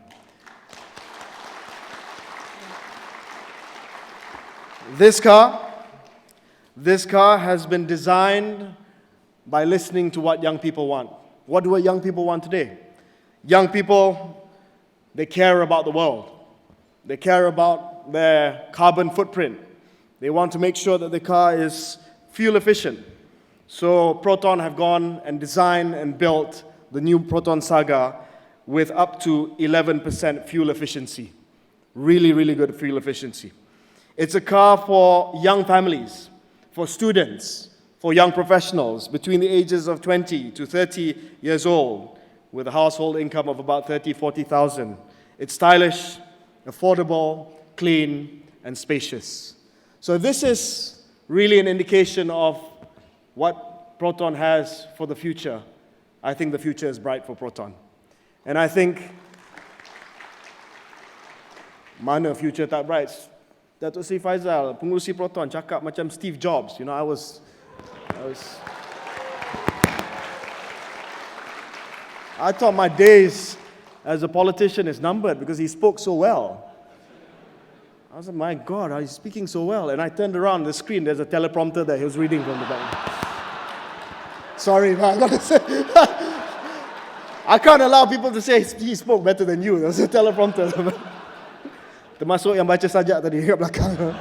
This car has been designed by listening to what young people want. What do young people want today? Young people, they care about the world. They care about their carbon footprint. They want to make sure that the car is fuel efficient. So Proton have gone and designed and built the new Proton Saga with up to 11% fuel efficiency. Really, really good fuel efficiency. It's a car for young families, for students, for young professionals between the ages of 20 to 30 years old with a household income of about 40,000. It's stylish, affordable, clean, and spacious. So this is really an indication of what Proton has for the future. I think the future is bright for Proton. And I think, mana future tak bright? Datuk Seri Faizal, pengurusi Proton, cakap macam Steve Jobs. You know, I thought my days as a politician is numbered because he spoke so well. I was like, my God, he's speaking so well. And I turned around the screen, there's a teleprompter there. He was reading from the back. Sorry, man, I gotta say. I can't allow people to say he spoke better than you. There was a teleprompter. Termasuk yang baca sajak tadi kat belakang.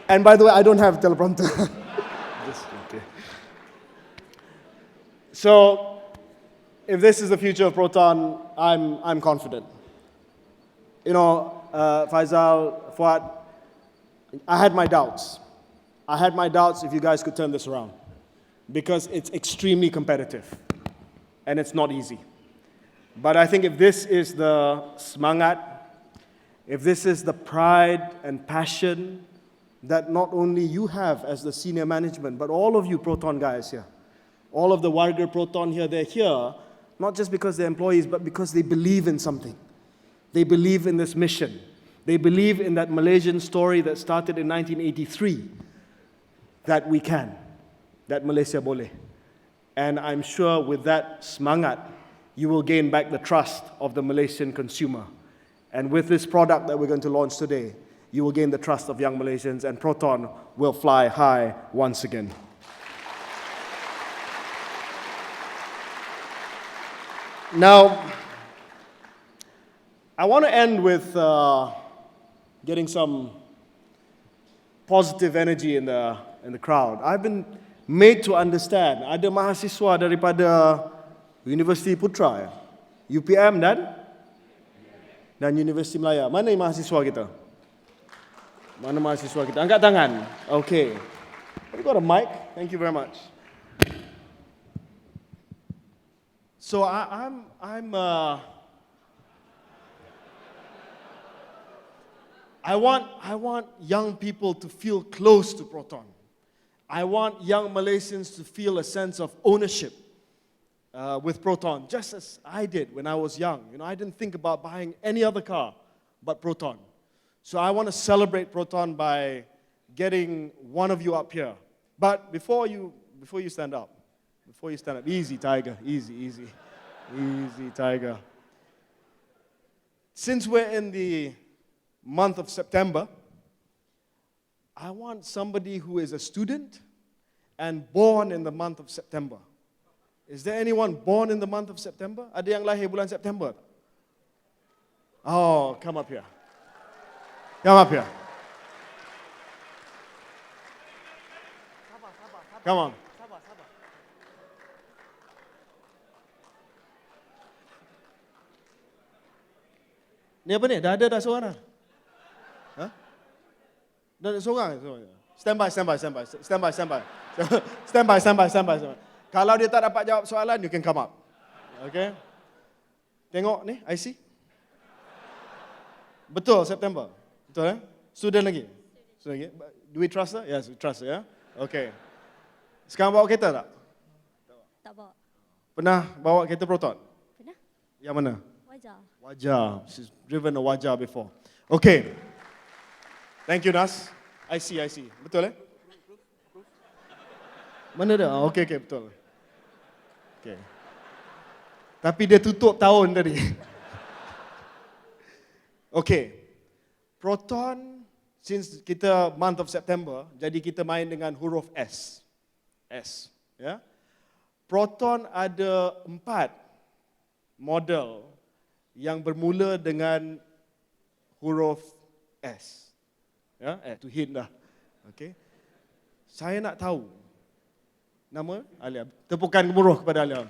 And by the way, I don't have teleprompter. Okay. So, if this is the future of Proton, I'm confident. You know, Faisal, Fuad, I had my doubts. I had my doubts if you guys could turn this around because it's extremely competitive and it's not easy. But I think if this is the semangat, if this is the pride and passion that not only you have as the senior management, but all of you Proton guys here, all of the Warga Proton here, they're here not just because they're employees, but because they believe in something. They believe in this mission. They believe in that Malaysian story that started in 1983, that we can, that Malaysia boleh. And I'm sure with that semangat, you will gain back the trust of the Malaysian consumer. And with this product that we're going to launch today, you will gain the trust of young Malaysians, and Proton will fly high once again. Now, I want to end with getting some positive energy in the crowd. I've been made to understand, ada mahasiswa daripada Universiti Putra, UPM dan Universiti Melaya. Mana mahasiswa kita? Mana mahasiswa kita? Angkat tangan. Okay. Have you got a mic? Thank you very much. So I want young people to feel close to Proton. I want young Malaysians to feel a sense of ownership with Proton, just as I did when I was young. You know, I didn't think about buying any other car but Proton. So I want to celebrate Proton by getting one of you up here. But before you stand up, easy, Tiger, easy, Tiger. Since we're in the month of September, I want somebody who is a student and born in the month of September. Is there anyone born in the month of September? Ada yang lahir bulan September? Oh, come up here. Come up here. Come on. Ni apa ni? Dah ada seorang dah? Ha? Dah ada seorang? Stand by. Kalau dia tak dapat jawab soalan, you can come up. Okay? Tengok ni, IC. Betul, September. Betul eh? Student lagi? Do we trust her? Yes, we trust her, ya? Okay. Sekarang bawa kereta tak? Tak bawa. Pernah bawa kereta Proton? Pernah? Yang mana? Wajar. She's driven a Wajah before. Okay. Thank you, Nas. I see. Betul eh? Mana dah? Okay, betul. Okay. Tapi dia tutup tahun tadi. Okay. Proton, since kita month of September, jadi kita main dengan huruf S. Ya. Proton ada 4 model yang bermula dengan huruf S. Ya, to hint dah. Okay. Saya nak tahu nama Alia. Tepukan gemuruh kepada Alia.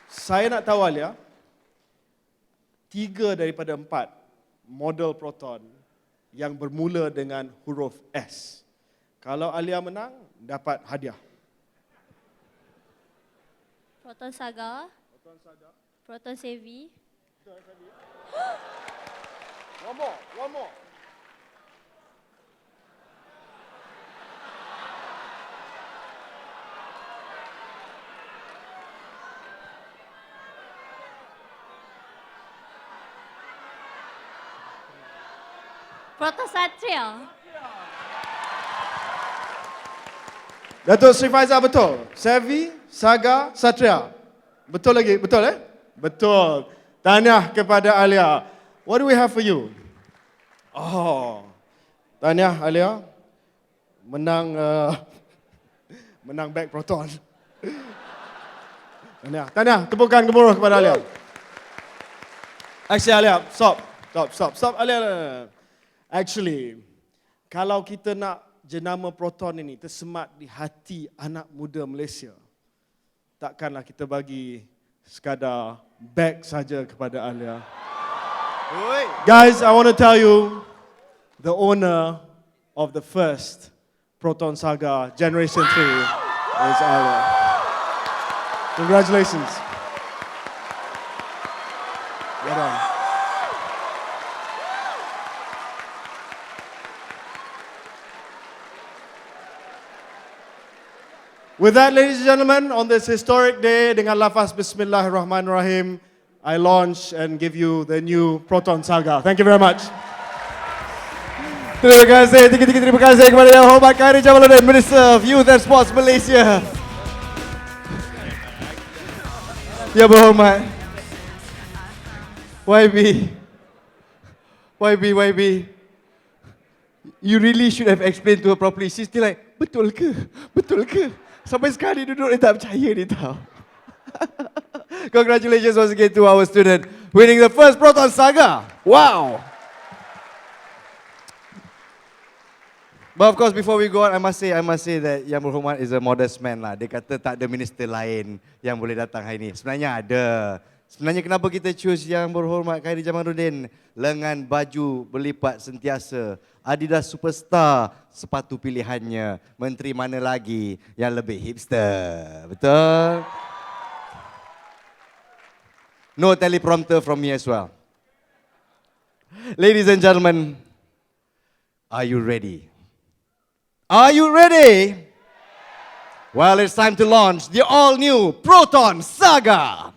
Saya nak tahu Alia, 3 daripada 4 model Proton yang bermula dengan huruf S. Kalau Alia menang, dapat hadiah. Proton Saga. Proton Savvy. One more. Proton Satria. Datuk Sri Faizal betul. Savvy, Saga, Satria. Betul lagi? Betul eh? Betul. Tahniah kepada Alia. What do we have for you? Oh. Tahniah Alia. Menang beg Proton. Tahniah. Tepukan gemuruh kepada Alia. Aksi Alia. Stop Alia. Actually, kalau kita nak jenama Proton ini tersemat di hati anak muda Malaysia, takkanlah kita bagi sekadar beg saja kepada Alia. Guys, I want to tell you, the owner of the first Proton Saga Generation 3 is Alia. Congratulations. Well done. With that, ladies and gentlemen, on this historic day, dengan lafaz Bismillahirrahmanirrahim, I launch and give you the new Proton Saga. Thank you very much. Terima kasih, tinggi-tinggi terima kasih kepada Yang Hormat Khairi Jamaluddin, Minister of Youth and Sports Malaysia. Yang berhormat YB, you really should have explained to her properly. She's still like, betul ke? Sampai sekali duduk dia tak percaya ni tau. Congratulations once again to our student winning the first Proton Saga. Wow. But of course, before we go on, I must say that Yang Berhormat is a modest man lah. Dia kata tak ada minister lain yang boleh datang hari ini. Sebenarnya ada. Sebenarnya kenapa kita choose Yang Berhormat Khairi Jamaluddin? Lengan baju berlipat sentiasa. Adidas Superstar sepatu pilihannya. Menteri mana lagi yang lebih hipster? Betul? No teleprompter from me as well. Ladies and gentlemen, are you ready? Are you ready? Well, it's time to launch the all-new Proton Saga.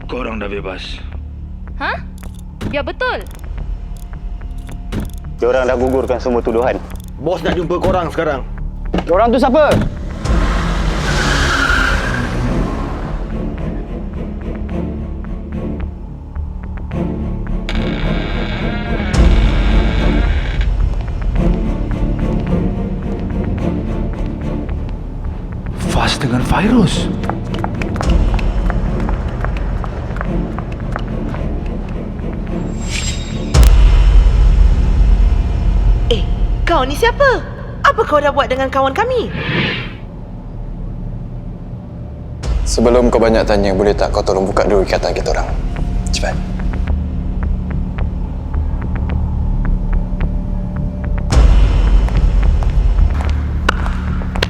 Korang dah bebas. Hah? Ya betul. Diorang dah gugurkan semua tuduhan. Bos nak jumpa korang sekarang. Diorang tu siapa? Fas dengan virus. Kau ni siapa? Apa kau dah buat dengan kawan kami? Sebelum kau banyak tanya, boleh tak kau tolong buka dulu ikatan kita orang? Cepat.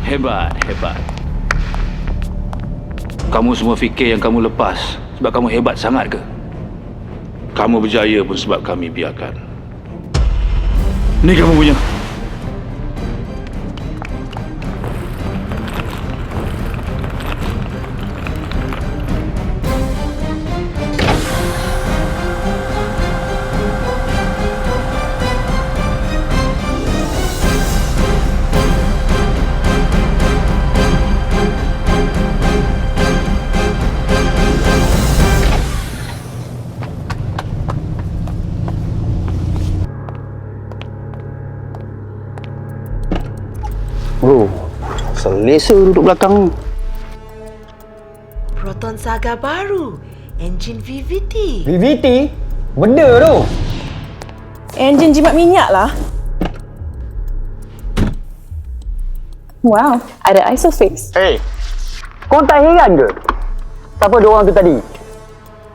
Hebat. Kamu semua fikir yang kamu lepas sebab kamu hebat sangat ke? Kamu berjaya pun sebab kami biarkan. Ni kamu punya. Bro, selesa duduk belakang ni. Proton Saga baru. Enjin VVT. VVT? Benda tu. Enjin jimat minyak lah. Wow, ada isofix. Hey, kau tak heran ke? Siapa diorang tu tadi?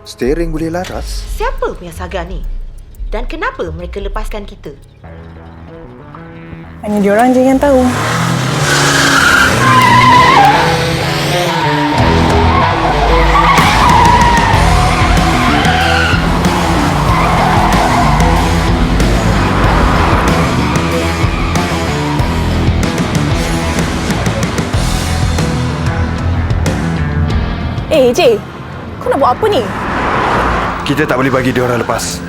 Steering boleh laras? Siapa punya Saga ni? Dan kenapa mereka lepaskan kita? Hanya diorang je yang tahu. Jay, kau nak buat apa ni? Kita tak boleh bagi dia orang lepas.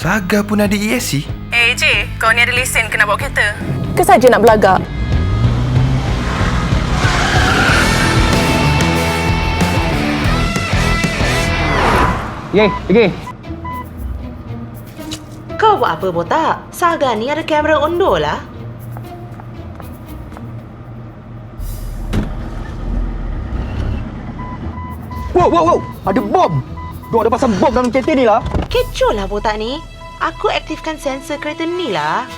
Saga pun ada ESC? J, kau ni ada lesen kena bawa kereta? Ke saja nak belagak? Pergi. Kau buat apa botak? Saga ni ada kamera ondo lah. Wow. Ada bom. Kau ada pasang bom dalam kereta ni lah. Kecoh lah botak ni. Aku aktifkan sensor kereta ni lah.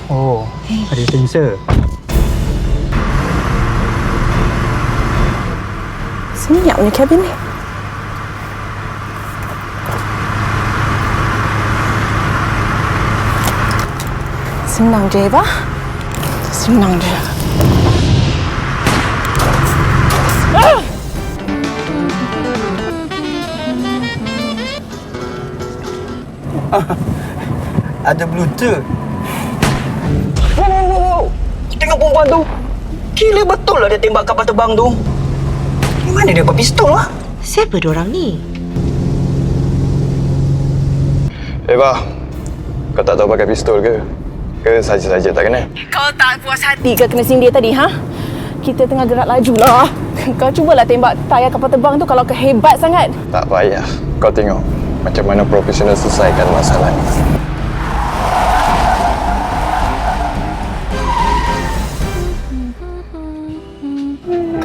Oh, ada sensor. Senyap punya kabin ni. Senang je, Eva. Senang je. Ada Bluetooth. Wow. Tengok perempuan tu. Gila betul lah dia tembak kapal terbang tu. Di mana dia dapat pistol lah? Siapa diorang ni? Eva, kau tak tahu pakai pistol ke? Ke saja-saja tak kena? Kau tak puas hati ke kena sindir tadi, ha? Kita tengah gerak laju lah. Kau cubalah tembak tayar kapal terbang tu kalau kau hebat sangat. Tak payah. Kau tengok macam mana profesional selesaikan masalah ni.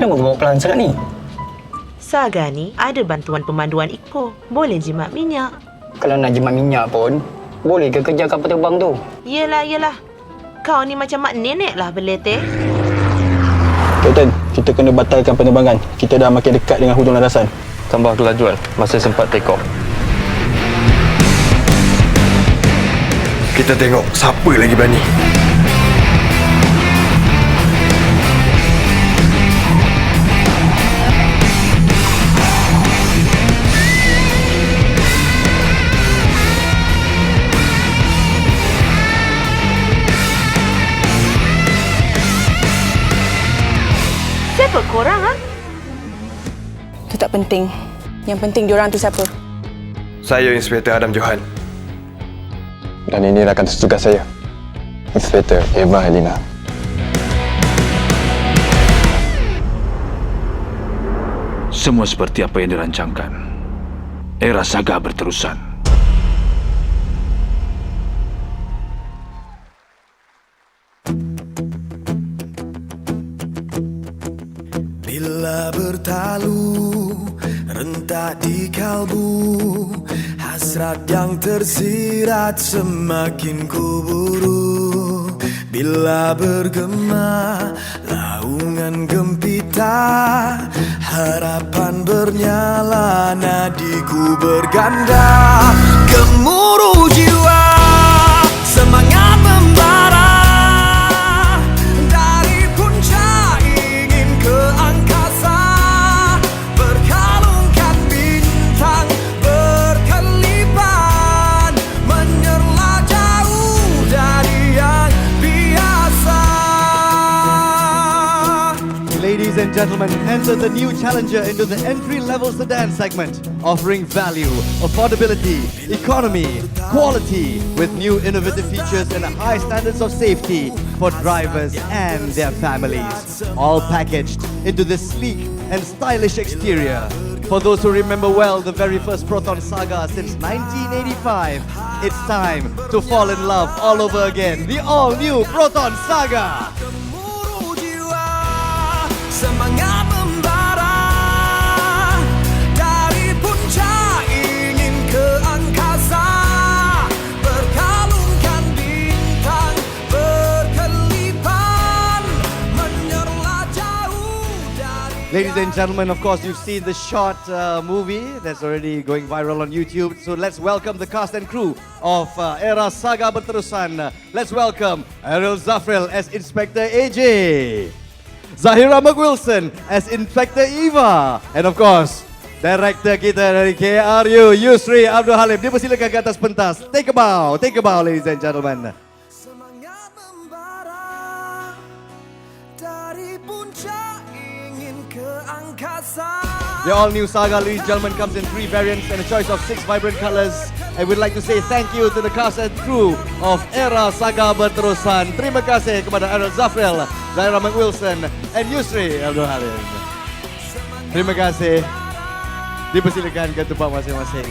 Kenapa kau bawa pelan sangat ni? Saga ni ada bantuan pemanduan Eco. Boleh jimat minyak. Kalau nak jimat minyak pun, boleh ke kerja kapal terbang tu? Yelah. Kau ni macam mak nenek lah beleteh. Kapten, kita kena batalkan penerbangan. Kita dah makin dekat dengan hujung landasan. Tambah kelajuan, masih sempat take off. Kita tengok siapa lagi berani. Siapa korang, ha? Itu tak penting. Yang penting diorang tu siapa? Saya Inspektor Adam Johan. Dan ini rakan tugas saya, Inspektor Eva Helena. Semua seperti apa yang dirancangkan. Era Saga berterusan. Bila bertalu, rentak di kalbu, hasrat yang tersirat semakin kuburu. Bila bergema, laungan gempita, harapan bernyala, nadiku berganda. Gemuruh jiwa, semangat membara. Ladies and gentlemen, enter the new challenger into the entry-level sedan segment, offering value, affordability, economy, quality, with new innovative features and high standards of safety for drivers and their families. All packaged into this sleek and stylish exterior. For those who remember well the very first Proton Saga since 1985, it's time to fall in love all over again. The all-new Proton Saga! Semangat membara dari puncak ingin ke angkasa, berkalungkan bintang berkelipan, menyerlah jauh dari. Ladies and gentlemen, of course, you've seen the short movie that's already going viral on YouTube. So let's welcome the cast and crew of Era Saga Berterusan. Let's welcome Ariel Zafril as Inspector AJ. Zahira McWilson as Inspector Eva. And of course, director kita dari KRU, Yusri Abdul Halim. Dipersilakan ke atas pentas. Take a bow, ladies and gentlemen. Semangat membara dari puncak ingin ke angkasa. The all-new Saga, ladies and gentlemen, comes in 3 variants and a choice of 6 vibrant colors. And we'd like to say thank you to the cast and crew of Era Saga Berterusan. Terima kasih kepada Errol Zafrel, Zaira McWilson, and Yusri Abdul Halim. Terima kasih. Dipersilakan ke tempat masing-masing.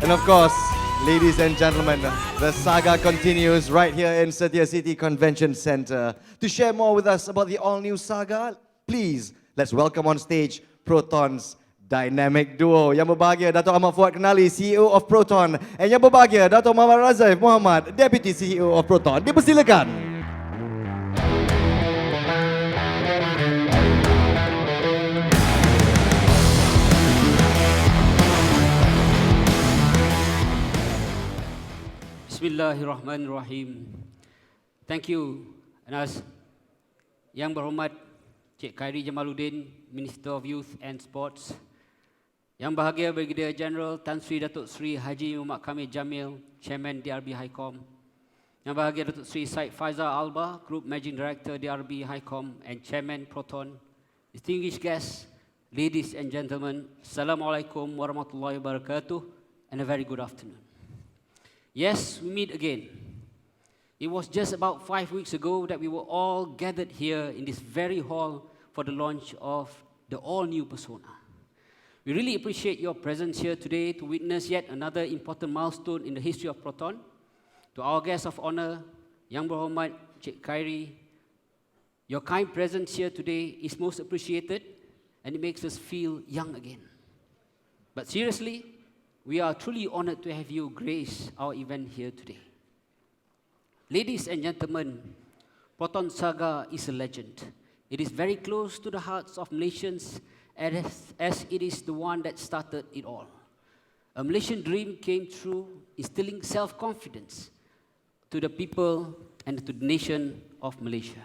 And of course, ladies and gentlemen, the saga continues right here in Setia City Convention Center. To share more with us about the all-new saga, please, let's welcome on stage Proton's dynamic duo. Yang berbahagia, Dato' Ahmad Fuad Kenali, CEO of Proton. And yang berbahagia, Dato' Muhammad Razaif Muhammad, Deputy CEO of Proton. Dipersilakan. Bismillahirrahmanirrahim. Thank you, Anas. Yang berhormat Cik Khairi Jamaluddin, Minister of Youth and Sports. Yang bahagia Brigadier General Tan Sri Datuk Sri Haji Muhammad Kamil Jamil, Chairman DRB Highcom. Yang bahagia Datuk Sri Syed Faizal Alba, Group Managing Director DRB Highcom and Chairman Proton. Distinguished guests, ladies and gentlemen, Assalamualaikum warahmatullahi wabarakatuh and a very good afternoon. Yes, we meet again. It was just about 5 weeks ago that we were all gathered here in this very hall for the launch of the all-new Persona. We really appreciate your presence here today to witness yet another important milestone in the history of Proton. To our guests of honor, Yang Berhormat Cik Khairi, your kind presence here today is most appreciated and it makes us feel young again. But seriously, we are truly honored to have you grace our event here today. Ladies and gentlemen, Proton Saga is a legend. It is very close to the hearts of Malaysians as it is the one that started it all. A Malaysian dream came true, instilling self-confidence to the people and to the nation of Malaysia.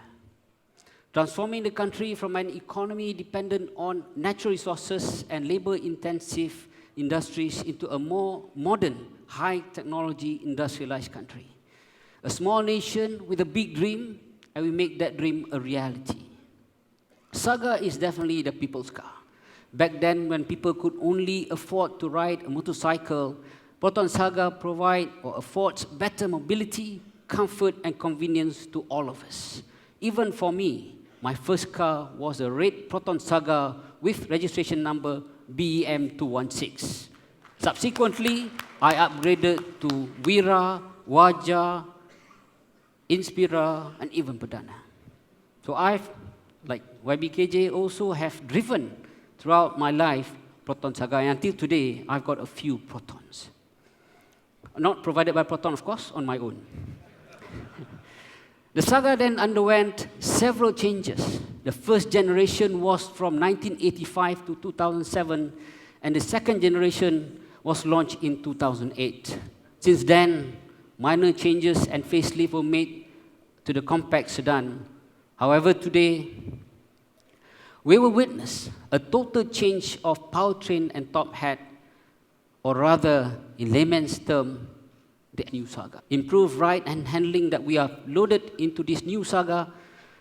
Transforming the country from an economy dependent on natural resources and labor-intensive industries into a more modern, high-technology industrialized country. A small nation with a big dream, and we make that dream a reality. Saga is definitely the people's car. Back then, when people could only afford to ride a motorcycle, Proton Saga affords better mobility, comfort, and convenience to all of us. Even for me, my first car was a red Proton Saga with registration number BEM216. Subsequently, I upgraded to Wira, Wajah, Inspira, and even Perdana. So I've, like YBKJ, also have driven throughout my life Proton Saga, and until today, I've got a few Protons. Not provided by Proton, of course, on my own. The Saga then underwent several changes. The first generation was from 1985 to 2007, and the second generation was launched in 2008. Since then, minor changes and facelift were made to the compact sedan. However, today, we will witness a total change of powertrain and top hat, or rather, in layman's term, the new Saga. Improved ride and handling that we have loaded into this new Saga,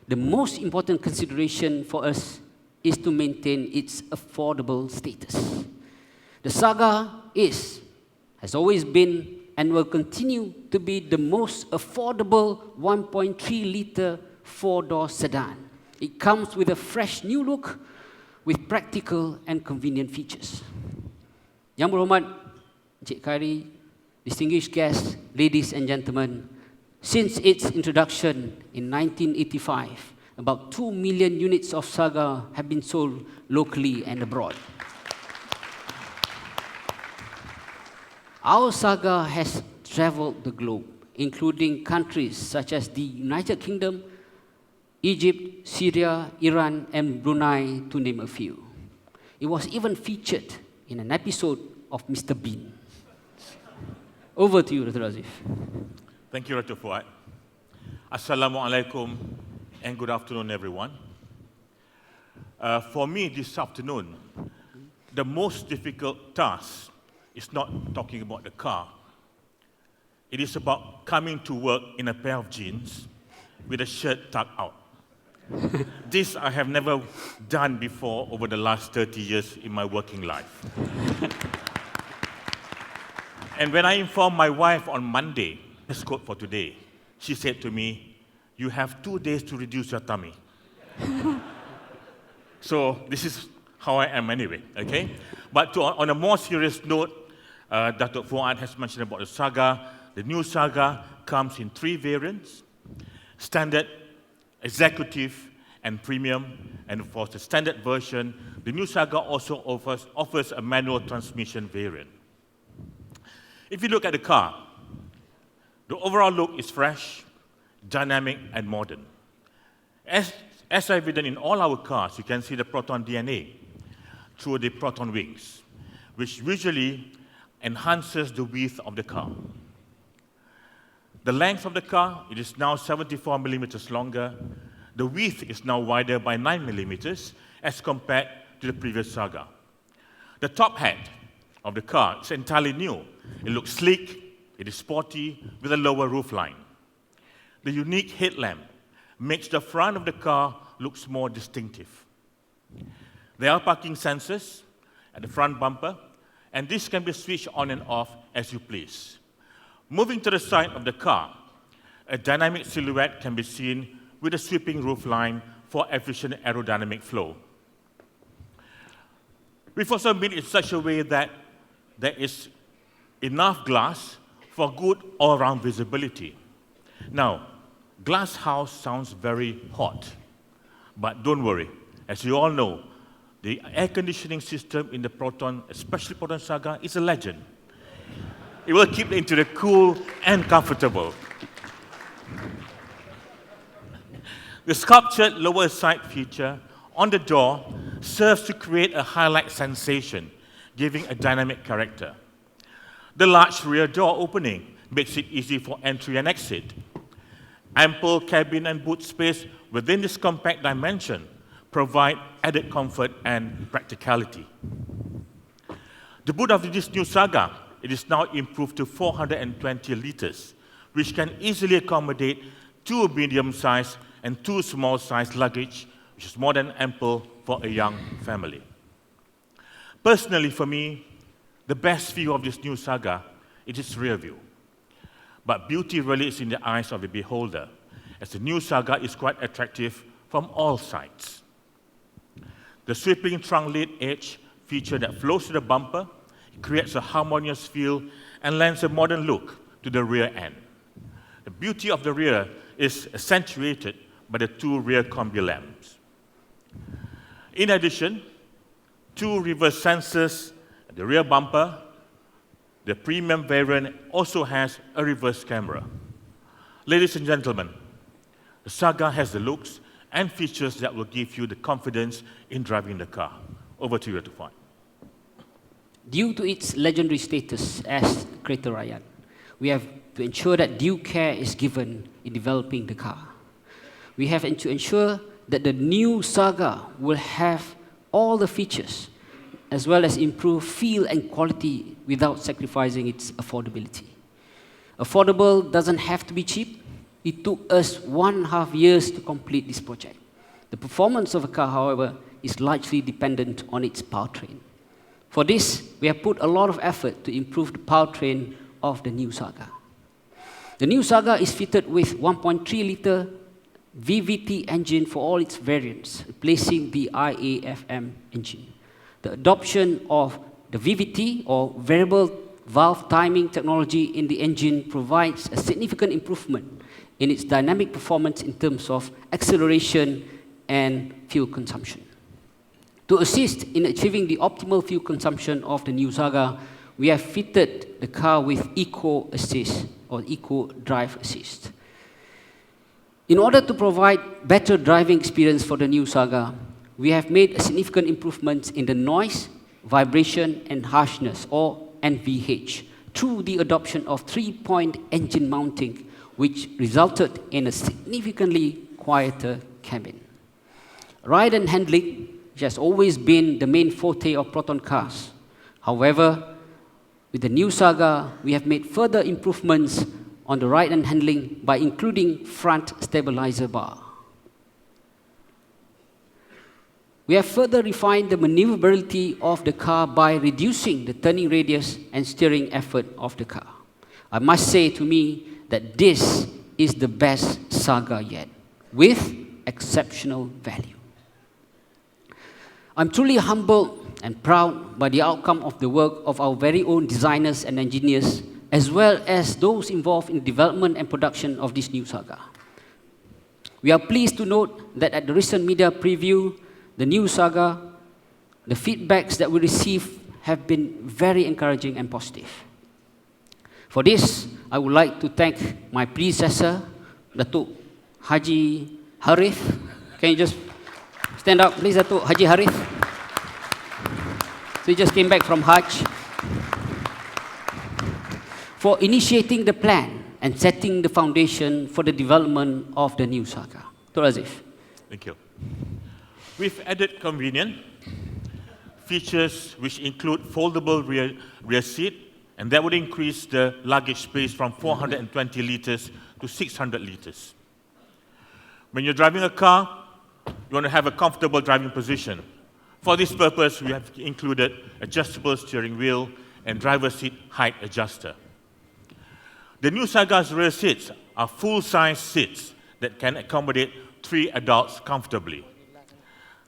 the most important consideration for us is to maintain its affordable status. The Saga has always been, and will continue to be the most affordable 1.3-liter 4-door sedan. It comes with a fresh new look with practical and convenient features. Yang Berhormat Cik Khairi, distinguished guests, ladies and gentlemen, since its introduction in 1985, about 2 million units of Saga have been sold locally and abroad. Our Saga has traveled the globe, including countries such as the United Kingdom, Egypt, Syria, Iran, and Brunei, to name a few. It was even featured in an episode of Mr. Bean. Over to you, Dr. Razif. Thank you, Dr. Fuad. Assalamualaikum and good afternoon, everyone. For me this afternoon, the most difficult task is not talking about the car. It is about coming to work in a pair of jeans with a shirt tucked out. This I have never done before over the last 30 years in my working life. And when I informed my wife on Monday, dress code for today, she said to me, "You have 2 days to reduce your tummy." So this is how I am anyway, okay? But on a more serious note, Datuk Fuad has mentioned about the Saga. The new Saga comes in 3 variants: standard, executive, and premium. And for the standard version, the new Saga also offers a manual transmission variant. If you look at the car, the overall look is fresh, dynamic, and modern. As evident in all our cars, you can see the Proton DNA through the Proton wings, which visually enhances the width of the car. The length of the car, it is now 74 millimeters longer. The width is now wider by 9 millimeters as compared to the previous Saga. The top hat of the car is entirely new. It looks sleek, it is sporty, with a lower roofline. The unique headlamp makes the front of the car look more distinctive. There are parking sensors at the front bumper, and this can be switched on and off as you please. Moving to the side of the car, a dynamic silhouette can be seen with a sweeping roofline for efficient aerodynamic flow. We've also made it in such a way that there is enough glass for good all-round visibility. Now, glass house sounds very hot, but don't worry. As you all know, the air conditioning system in the Proton, especially Proton Saga, is a legend. It will keep the interior cool and comfortable. The sculptured lower side feature on the door serves to create a highlight sensation, giving a dynamic character. The large rear door opening makes it easy for entry and exit. Ample cabin and boot space within this compact dimension provide added comfort and practicality. The boot of this new Saga, it is now improved to 420 liters, which can easily accommodate 2 medium-sized and 2 small-sized luggage, which is more than ample for a young family. Personally, for me, the best view of this new Saga is its rear view. But beauty really is in the eyes of the beholder, as the new Saga is quite attractive from all sides. The sweeping trunk-lid edge feature that flows to the bumper creates a harmonious feel and lends a modern look to the rear end. The beauty of the rear is accentuated by the 2 rear combi lamps. In addition, 2 reverse sensors at the rear bumper. The premium variant also has a reverse camera. Ladies and gentlemen, the Saga has the looks and features that will give you the confidence in driving the car. Over to you, Tufan. Due to its legendary status as Kereta Rakyat, we have to ensure that due care is given in developing the car. We have to ensure that the new Saga will have all the features as well as improve feel and quality without sacrificing its affordability. Affordable doesn't have to be cheap. It took us 1.5 years to complete this project. The performance of a car, however, is largely dependent on its powertrain. For this, we have put a lot of effort to improve the powertrain of the new Saga. The new Saga is fitted with 1.3-litre VVT engine for all its variants, replacing the IAFM engine. The adoption of the VVT, or variable valve timing technology in the engine, provides a significant improvement in its dynamic performance in terms of acceleration and fuel consumption. To assist in achieving the optimal fuel consumption of the new Saga, we have fitted the car with Eco Assist, or Eco Drive Assist. In order to provide better driving experience for the new Saga, we have made significant improvements in the noise, vibration, and harshness, or NVH, through the adoption of 3-point engine mounting, which resulted in a significantly quieter cabin. Ride and handling, which has always been the main forte of Proton cars. However, with the new Saga, we have made further improvements on the ride and handling by including front stabilizer bar. We have further refined the maneuverability of the car by reducing the turning radius and steering effort of the car. I must say to me that this is the best Saga yet, with exceptional value. I'm truly humbled and proud by the outcome of the work of our very own designers and engineers, as well as those involved in the development and production of this new Saga. We are pleased to note that at the recent media preview, the new Saga, the feedbacks that we received have been very encouraging and positive. For this, I would like to thank my predecessor, Datuk Haji Harith. Can you just stand up, please, Datuk Haji Harith? So he just came back from Hajj. For initiating the plan and setting the foundation for the development of the new Saga. Dr. Aziz. Thank you. We've added convenient features which include foldable rear seat, and that would increase the luggage space from 420 liters to 600 liters. When you're driving a car, you want to have a comfortable driving position. For this purpose, we have included adjustable steering wheel and driver seat height adjuster. The new Saga's rear seats are full-size seats that can accommodate 3 adults comfortably.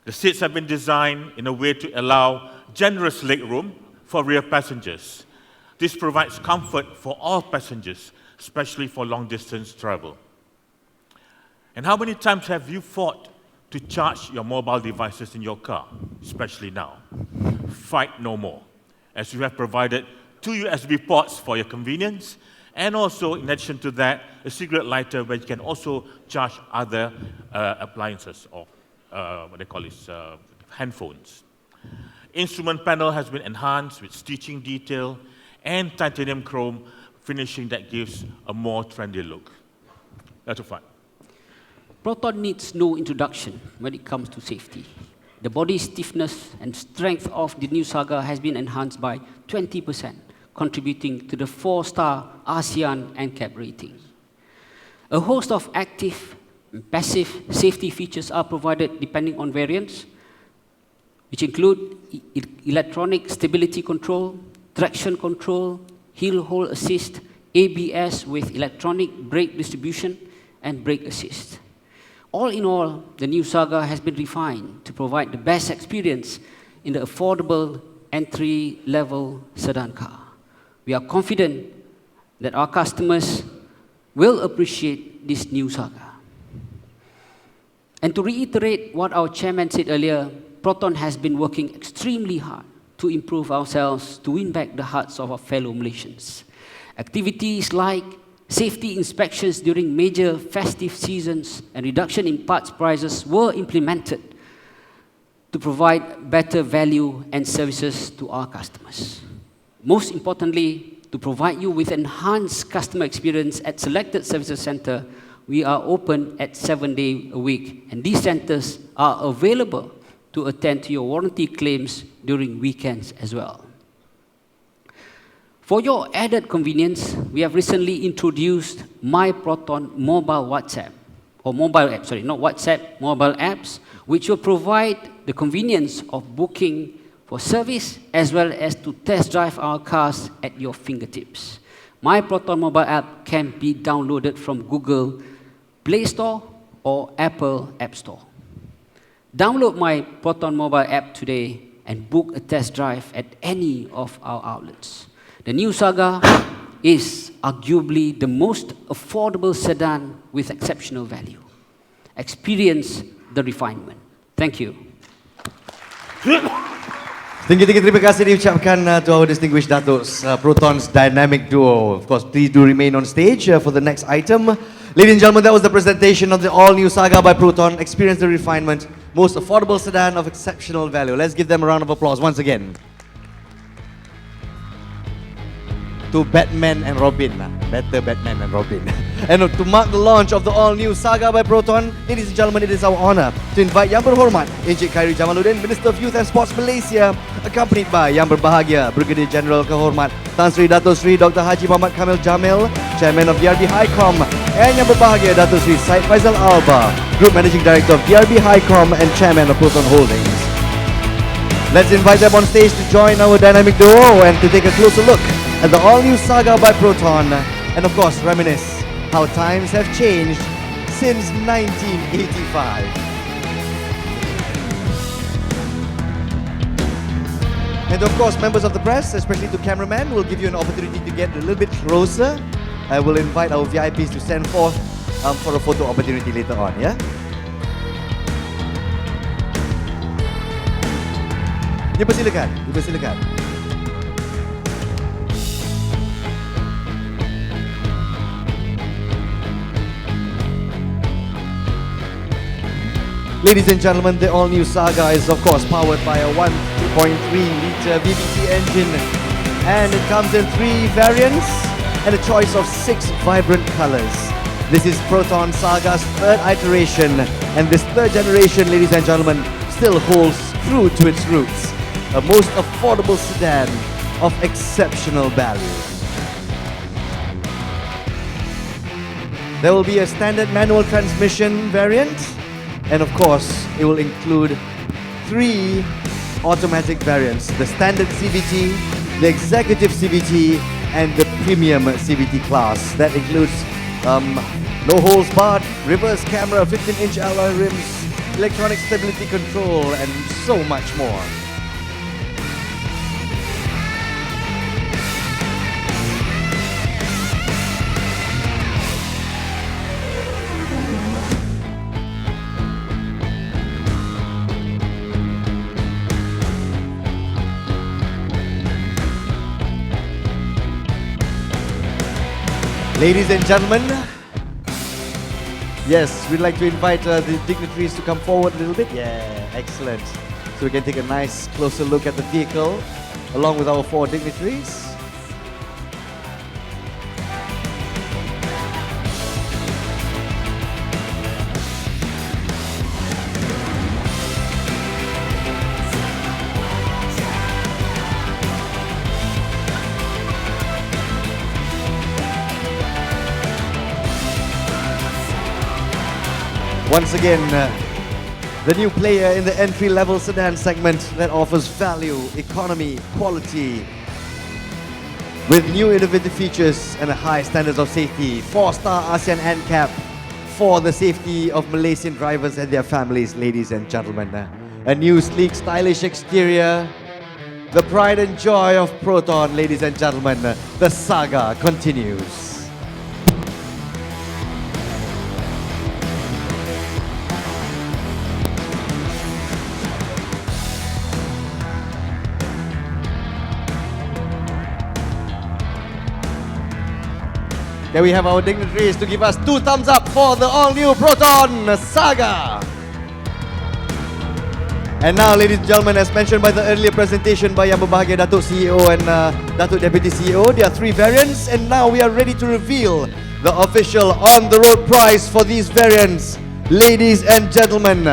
The seats have been designed in a way to allow generous legroom for rear passengers. This provides comfort for all passengers, especially for long-distance travel. And how many times have you fought to charge your mobile devices in your car, especially now? Fight no more, as we have provided 2 USB ports for your convenience, and also, in addition to that, a cigarette lighter where you can also charge other appliances, or what they call is handphones. Instrument panel has been enhanced with stitching detail and titanium chrome finishing that gives a more trendy look. That's a fact. Proton needs no introduction when it comes to safety. The body stiffness and strength of the new Saga has been enhanced by 20%, contributing to the 4-star ASEAN NCAP rating. A host of active and passive safety features are provided depending on variants, which include electronic stability control, traction control, heel hold assist, ABS with electronic brake distribution, and brake assist. All in all, the new Saga has been refined to provide the best experience in the affordable entry-level sedan car. We are confident that our customers will appreciate this new Saga. And to reiterate what our chairman said earlier, Proton has been working extremely hard to improve ourselves to win back the hearts of our fellow Malaysians. Activities like safety inspections during major festive seasons and reduction in parts prices were implemented to provide better value and services to our customers. Most importantly, to provide you with enhanced customer experience at selected services center, we are open at 7 days a week, and these centers are available to attend to your warranty claims during weekends as well. For your added convenience, we have recently introduced My Proton mobile WhatsApp, or mobile app, sorry, not WhatsApp, mobile apps, which will provide the convenience of booking for service as well as to test drive our cars at your fingertips. My Proton mobile app can be downloaded from Google Play Store or Apple App Store. Download My Proton mobile app today and book a test drive at any of our outlets. The new Saga is arguably the most affordable sedan with exceptional value. Experience the refinement. Thank you. Tinggi-tinggi terima kasih diucapkan to our distinguished Datos, Proton's dynamic duo. Of course, please do remain on stage for the next item. Ladies and gentlemen, that was the presentation of the all-new Saga by Proton. Experience the refinement, most affordable sedan of exceptional value. Let's give them a round of applause once again. To Batman and Robin, better Batman and Robin. And to mark the launch of the all-new Saga by Proton, ladies and gentlemen, it is our honor to invite Yang Berhormat Encik Khairi Jamaluddin, Minister of Youth and Sports Malaysia, accompanied by Yang Berbahagia Brigadier General Kehormat Tan Sri Dato Sri Dr. Haji Muhammad Kamil Jamil, Chairman of DRB Highcom, and Yang Berbahagia Dato Sri Said Faizal Alba, Group Managing Director of DRB Highcom and Chairman of Proton Holdings. Let's invite them on stage to join our dynamic duo and to take a closer look at the all-new Saga by Proton, and of course reminisce how times have changed since 1985. And of course, members of the press, especially the cameraman, will give you an opportunity to get a little bit closer. I will invite our VIPs to stand forth for a photo opportunity later on, yeah? Dipersilakan, dipersilakan. Ladies and gentlemen, the all-new Saga is of course powered by a 1.3-liter VVT engine, and it comes in 3 variants and a choice of 6 vibrant colors. This is Proton Saga's 3rd iteration, and this 3rd generation, ladies and gentlemen, still holds true to its roots. A most affordable sedan of exceptional value. There will be a standard manual transmission variant, and of course, it will include 3 automatic variants: the standard CVT, the executive CVT, and the premium CVT class. That includes no holes barred, reverse camera, 15-inch alloy rims, electronic stability control, and so much more. Ladies and gentlemen, yes, we'd like to invite the dignitaries to come forward a little bit. Yeah, excellent. So we can take a nice closer look at the vehicle along with our 4 dignitaries. Once again, the new player in the entry-level sedan segment that offers value, economy, quality, with new innovative features and a high standards of safety. 4-star ASEAN NCAP for the safety of Malaysian drivers and their families, ladies and gentlemen. A new sleek, stylish exterior. The pride and joy of Proton, ladies and gentlemen. The saga continues. Can we have our dignitaries to give us 2 thumbs up for the all-new Proton Saga? And now, ladies and gentlemen, as mentioned by the earlier presentation by Yang Berbahagia Datuk CEO and Datuk Deputy CEO, there are 3 variants, and now we are ready to reveal the official on-the-road price for these variants. Ladies and gentlemen,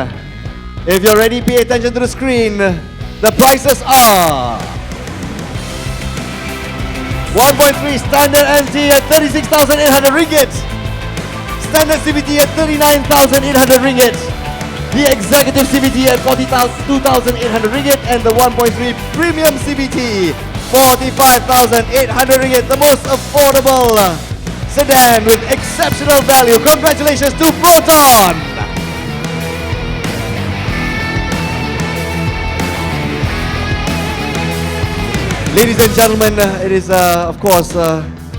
if you're ready, pay attention to the screen. The prices are 1.3 standard MT at 36,800 ringgit. Standard CVT at 39,800 ringgit. The executive CVT at 42,800 ringgit, and the 1.3 premium CVT 45,800 ringgit. The most affordable sedan with exceptional value. Congratulations to Proton. Ladies and gentlemen, it is of course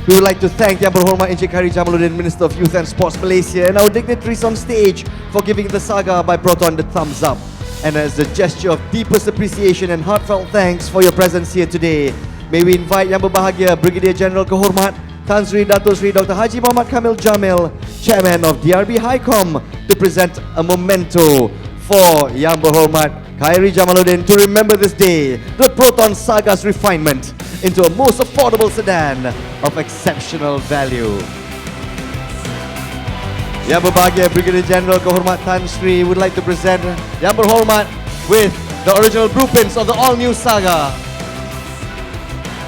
we would like to thank Yang Berhormat Encik Khairi Jamaluddin, Minister of Youth and Sports Malaysia, and our dignitaries on stage for giving the saga by Proton the thumbs up. And as a gesture of deepest appreciation and heartfelt thanks for your presence here today, may we invite Yang Berbahagia Brigadier General Kehormat Tan Sri Dato Sri Dr. Haji Muhammad Kamil Jamil, Chairman of DRB HICOM, to present a memento for Yang Berhormat Khairi Jamaluddin to remember this day, the Proton Saga's refinement into a most affordable sedan of exceptional value. Yang Berbahagia Brigadier General Kehormat Tan Sri would like to present Yang Berhormat with the original blueprints of the all-new Saga.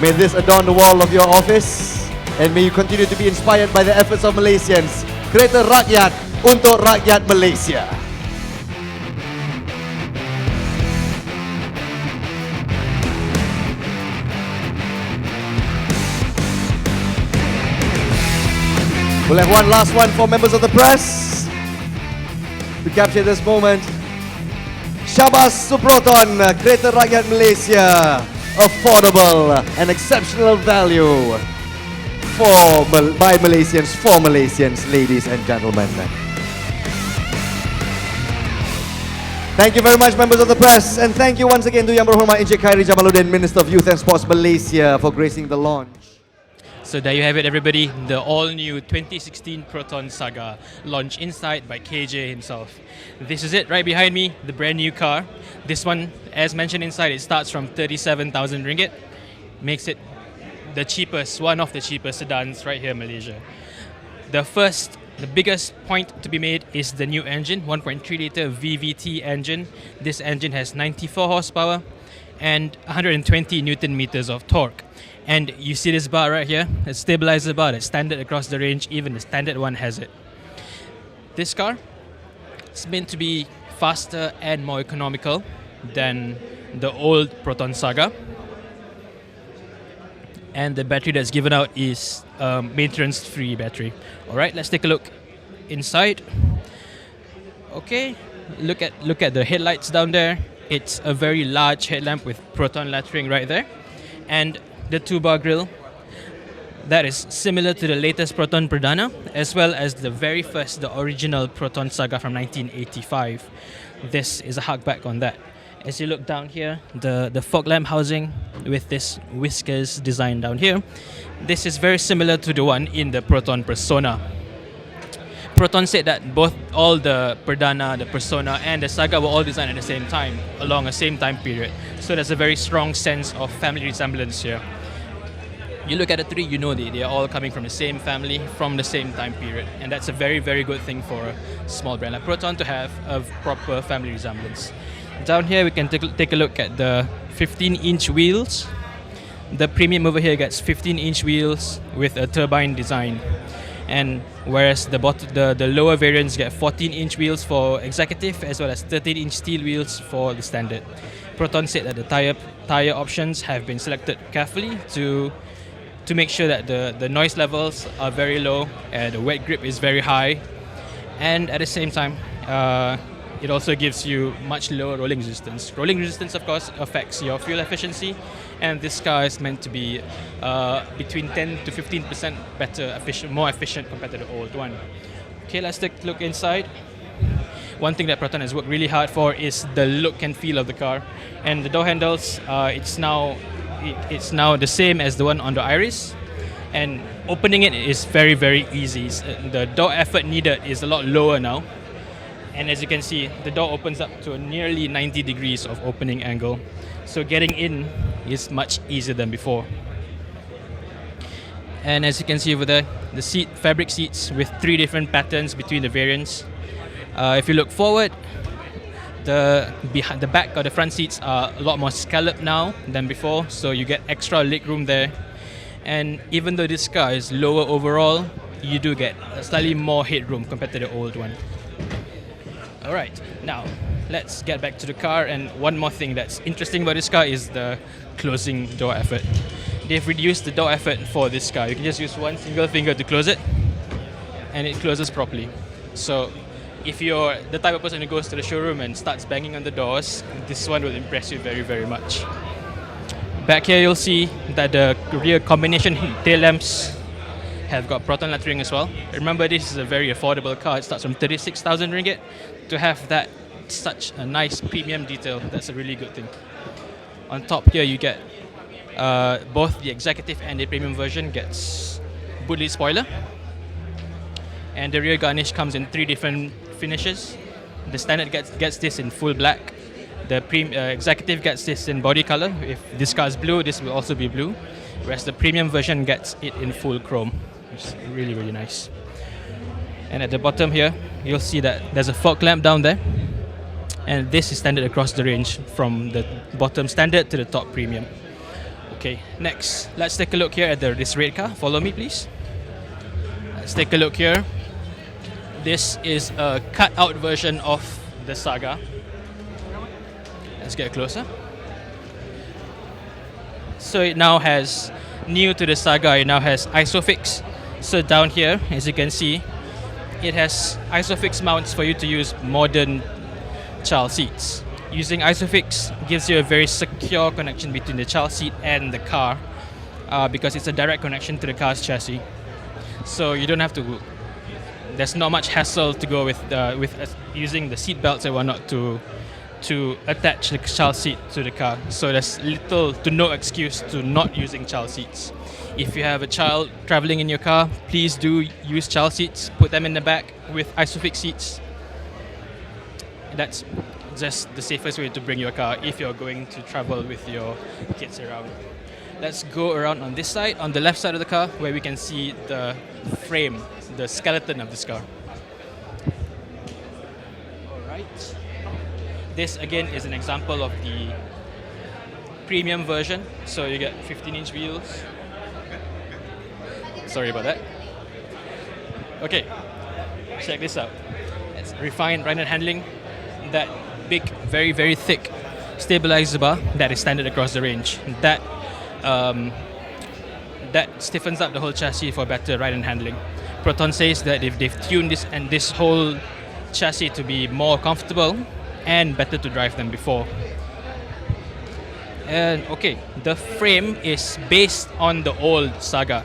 May this adorn the wall of your office, and may you continue to be inspired by the efforts of Malaysians. Kereta rakyat untuk rakyat Malaysia. We'll have one last one for members of the press to capture this moment. Syabas to Proton, kereta rakyat Malaysia. Affordable and exceptional value by Malaysians, for Malaysians, ladies and gentlemen. Thank you very much, members of the press, and thank you once again to Yang Berhormat Encik Khairi Jamaluddin, Minister of Youth and Sports Malaysia, for gracing the launch. So there you have it, everybody. The all-new 2016 Proton Saga, launched inside by KJ himself. This is it right behind me, the brand new car. This one, as mentioned inside, it starts from 37,000 ringgit. Makes it the cheapest, one of the cheapest sedans right here in Malaysia. The biggest point to be made is the new engine, 1.3 litre VVT engine. This engine has 94 horsepower and 120 Newton meters of torque. And you see this bar right here, a stabilizer bar that's standard across the range, even the standard one has it. This car is meant to be faster and more economical than the old Proton Saga. And the battery that's given out is maintenance-free battery. Alright, let's take a look inside. Okay, look at the headlights down there. It's a very large headlamp with Proton lettering right there. And the 2-bar grille that is similar to the latest Proton Perdana, as well as the very first, the original Proton Saga from 1985. This is a hardback on that. As you look down here, the fog lamp housing with this whiskers design down here, this is very similar to the one in the Proton Persona. Proton said that all the Perdana, the Persona, and the Saga were all designed at the same time, along a same time period. So there's a very strong sense of family resemblance here. You look at the three, you know they are all coming from the same family, from the same time period. And that's a very, very good thing for a small brand like Proton to have a proper family resemblance. Down here, we can take a look at the 15-inch wheels. The premium over here gets 15-inch wheels with a turbine design. And whereas the lower variants get 14-inch wheels for executive, as well as 13-inch steel wheels for the standard. Proton said that the tire options have been selected carefully to make sure that the noise levels are very low and the wet grip is very high, and at the same time it also gives you much lower rolling resistance. Rolling resistance, of course, affects your fuel efficiency, and this car is meant to be between 10 to 15% better, more efficient compared to the old one. Okay, let's take a look inside. One thing that Proton has worked really hard for is the look and feel of the car, and the door handles. It's now the same as the one on the Iris, and opening it is very, very easy. The door effort needed is a lot lower now, and as you can see, the door opens up to a nearly 90 degrees of opening angle, so getting in is much easier than before. And as you can see over there, the fabric seats with 3 different patterns between the variants. If you look forward, the back or the front seats are a lot more scalloped now than before, so you get extra leg room there. And even though this car is lower overall, you do get slightly more headroom compared to the old one. Alright, now let's get back to the car, and one more thing that's interesting about this car is the closing door effort. They've reduced the door effort for this car. You can just use one single finger to close it, and it closes properly. So if you're the type of person who goes to the showroom and starts banging on the doors, this one will impress you very, very much. Back here you'll see that the rear combination tail lamps have got Proton lettering as well. Remember, this is a very affordable car. It starts from 36,000 ringgit. To have that such a nice premium detail, that's a really good thing. On top here you get both the executive and the premium version gets boot lid spoiler, and the rear garnish comes in 3 different finishes. The standard gets this in full black. The executive gets this in body color. If this car is blue, this will also be blue. Whereas the premium version gets it in full chrome, which is really, really nice. And at the bottom here, you'll see that there's a fog lamp down there. And this is standard across the range from the bottom standard to the top premium. Okay, next, let's take a look here at this red car. Follow me, please. Let's take a look here. This is a cut-out version of the Saga. Let's get closer. So it now has, new to the Saga, it now has ISOFIX So down here, as you can see, it has Isofix mounts for you to use modern child seats. Using Isofix gives you a very secure connection between the child seat and the car because it's a direct connection to the car's chassis. So you don't have to. There's not much hassle to go with using the seat belts and whatnot to attach the child seat to the car. So there's little to no excuse to not using child seats. If you have a child traveling in your car, please do use child seats. Put them in the back with Isofix seats. That's just the safest way to bring your car if you're going to travel with your kids around. Let's go around on this side, on the left side of the car, where we can see the frame, the skeleton of this car. Alright. This again is an example of the premium version. So you get 15-inch wheels. Sorry about that. Okay, check this out. It's refined ride and handling. That big, very, very thick stabilizer bar that is standard across the range. That stiffens up the whole chassis for better ride and handling. Proton says that if they've tuned this whole chassis to be more comfortable and better to drive than before. And okay, the frame is based on the old Saga,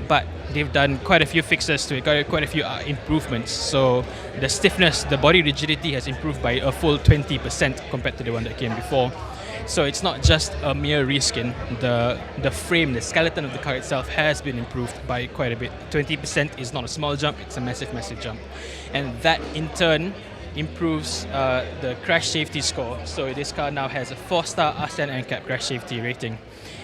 but they've done quite a few fixes to it, quite a few improvements. So the stiffness, the body rigidity has improved by a full 20% compared to the one that came before. So it's not just a mere reskin. The frame, the skeleton of the car itself has been improved by quite a bit. 20% is not a small jump, it's a massive, massive jump. And that in turn improves the crash safety score. So this car now has a 4-star ASEAN NCAP crash safety rating.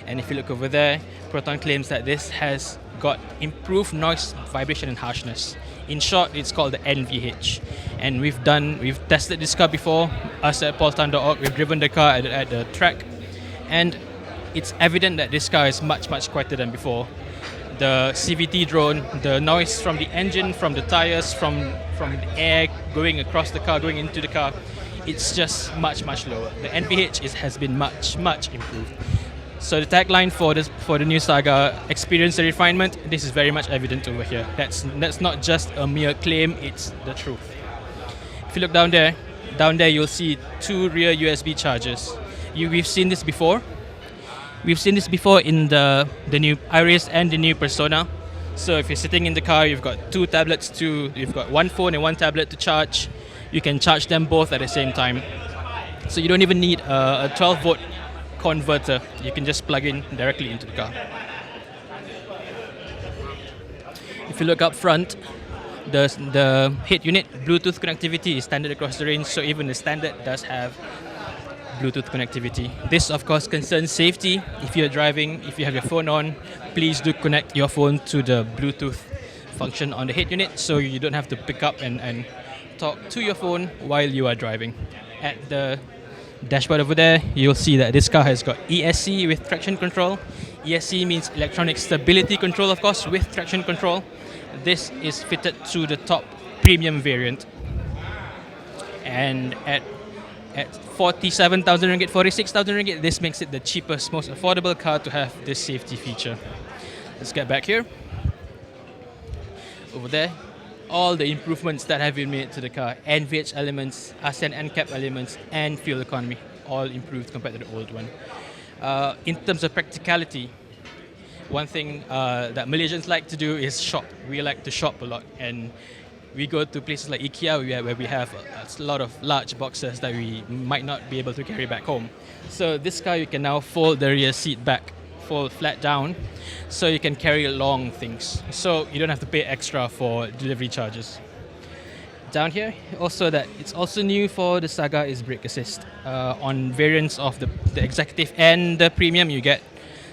And if you look over there, Proton claims that this has got improved noise, vibration and harshness. In short, it's called the NVH. And we've tested this car before, us at paultan.org, we've driven the car at the track, and it's evident that this car is much, much quieter than before. The CVT drone, the noise from the engine, from the tires, from the air going across the car, going into the car, it's just much, much lower. The NVH has been much, much improved. So the tagline for the new Saga, experience the refinement, this is very much evident over here. That's not just a mere claim, it's the truth. If you look down there you'll see 2 rear USB chargers. We've seen this before. We've seen this before in the new Iris and the new Persona. So if you're sitting in the car, you've got 2 tablets you've got 1 phone and 1 tablet to charge. You can charge them both at the same time. So you don't even need a 12-volt converter. You can just plug in directly into the car. If you look up front, the head unit Bluetooth connectivity is standard across the range, so even the standard does have Bluetooth connectivity. This of course concerns safety. If you're driving, if you have your phone on, please do connect your phone to the Bluetooth function on the head unit so you don't have to pick up and talk to your phone while you are driving. At the dashboard over there, you'll see that this car has got ESC with traction control. ESC means electronic stability control, of course, with traction control. This is fitted to the top premium variant. And at 47,000 ringgit, 46,000 ringgit, this makes it the cheapest, most affordable car to have this safety feature. Let's get back here. Over there, all the improvements that have been made to the car, NVH elements, ASEAN NCAP elements, and fuel economy, all improved compared to the old one. In terms of practicality, one thing that Malaysians like to do is shop. We like to shop a lot, and we go to places like IKEA where we have a lot of large boxes that we might not be able to carry back home. So this car, you can now fold the rear seat back, fold flat down, so you can carry along things. So you don't have to pay extra for delivery charges. Down here, also that it's also new for the Saga is brake assist. On variants of the executive and the premium, you get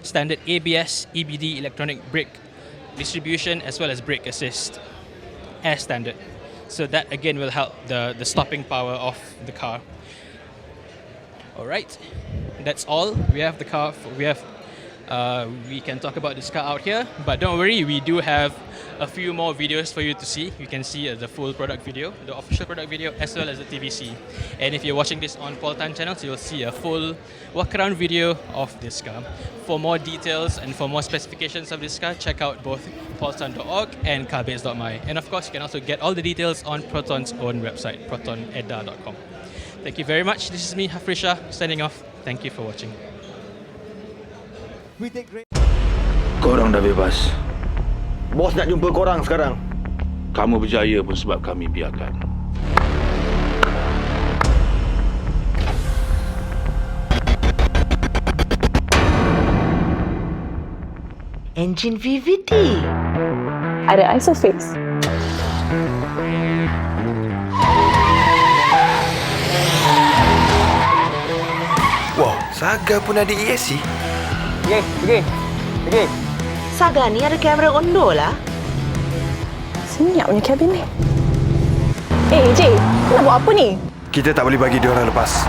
standard ABS, EBD, electronic brake distribution, as well as brake assist as standard. So that again will help the stopping power of the car. All right, that's all. We have the car. We have we can talk about this car out here, but don't worry, we do have a few more videos for you to see. You can see the full product video, the official product video, as well as the TVC. And if you're watching this on Proton channels, you'll see a full walk-around video of this car. For more details and for more specifications of this car, check out both proton.org and carbase.my. And of course, you can also get all the details on Proton's own website, protonedda.com. Thank you very much. This is me, Hafrisha, signing off. Thank you for watching. Korang dah bebas. Bos nak jumpa korang sekarang. Kamu berjaya pun sebab kami biarkan. Engine VVT. Ada isofix. Wow, Saga pun ada ESC. Okey. Saga ni ada kamera ondo lah. Senyap punya kabin ni. Jay, nak buat apa ni? Kita tak boleh bagi dia orang lepas.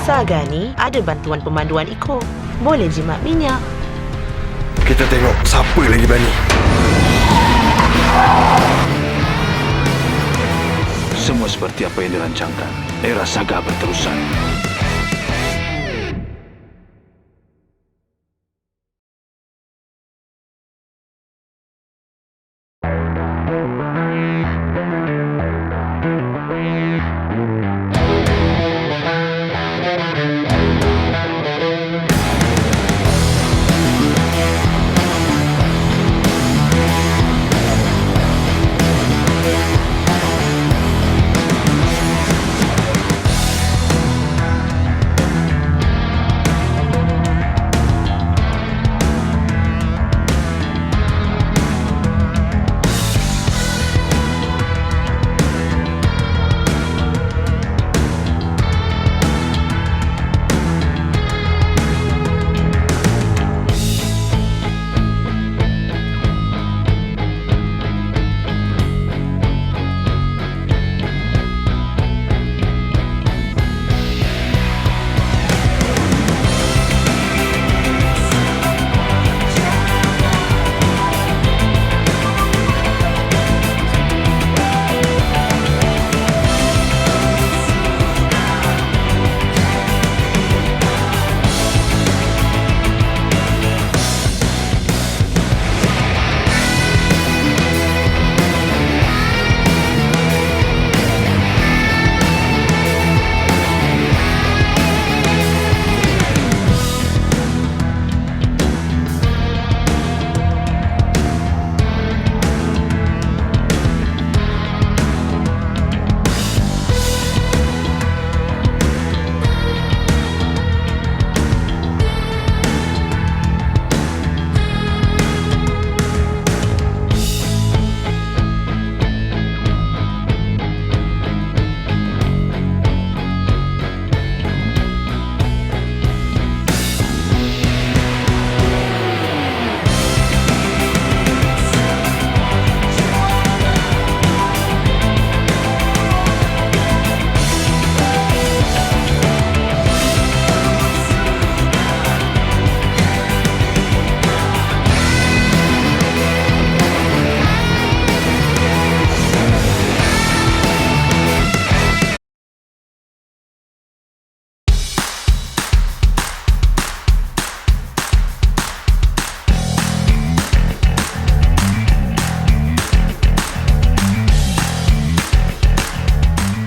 Saga ni ada bantuan pemanduan eco. Boleh jimat minyak. Kita tengok siapa lagi berani. Semua seperti apa yang dirancangkan. Era Saga berterusan.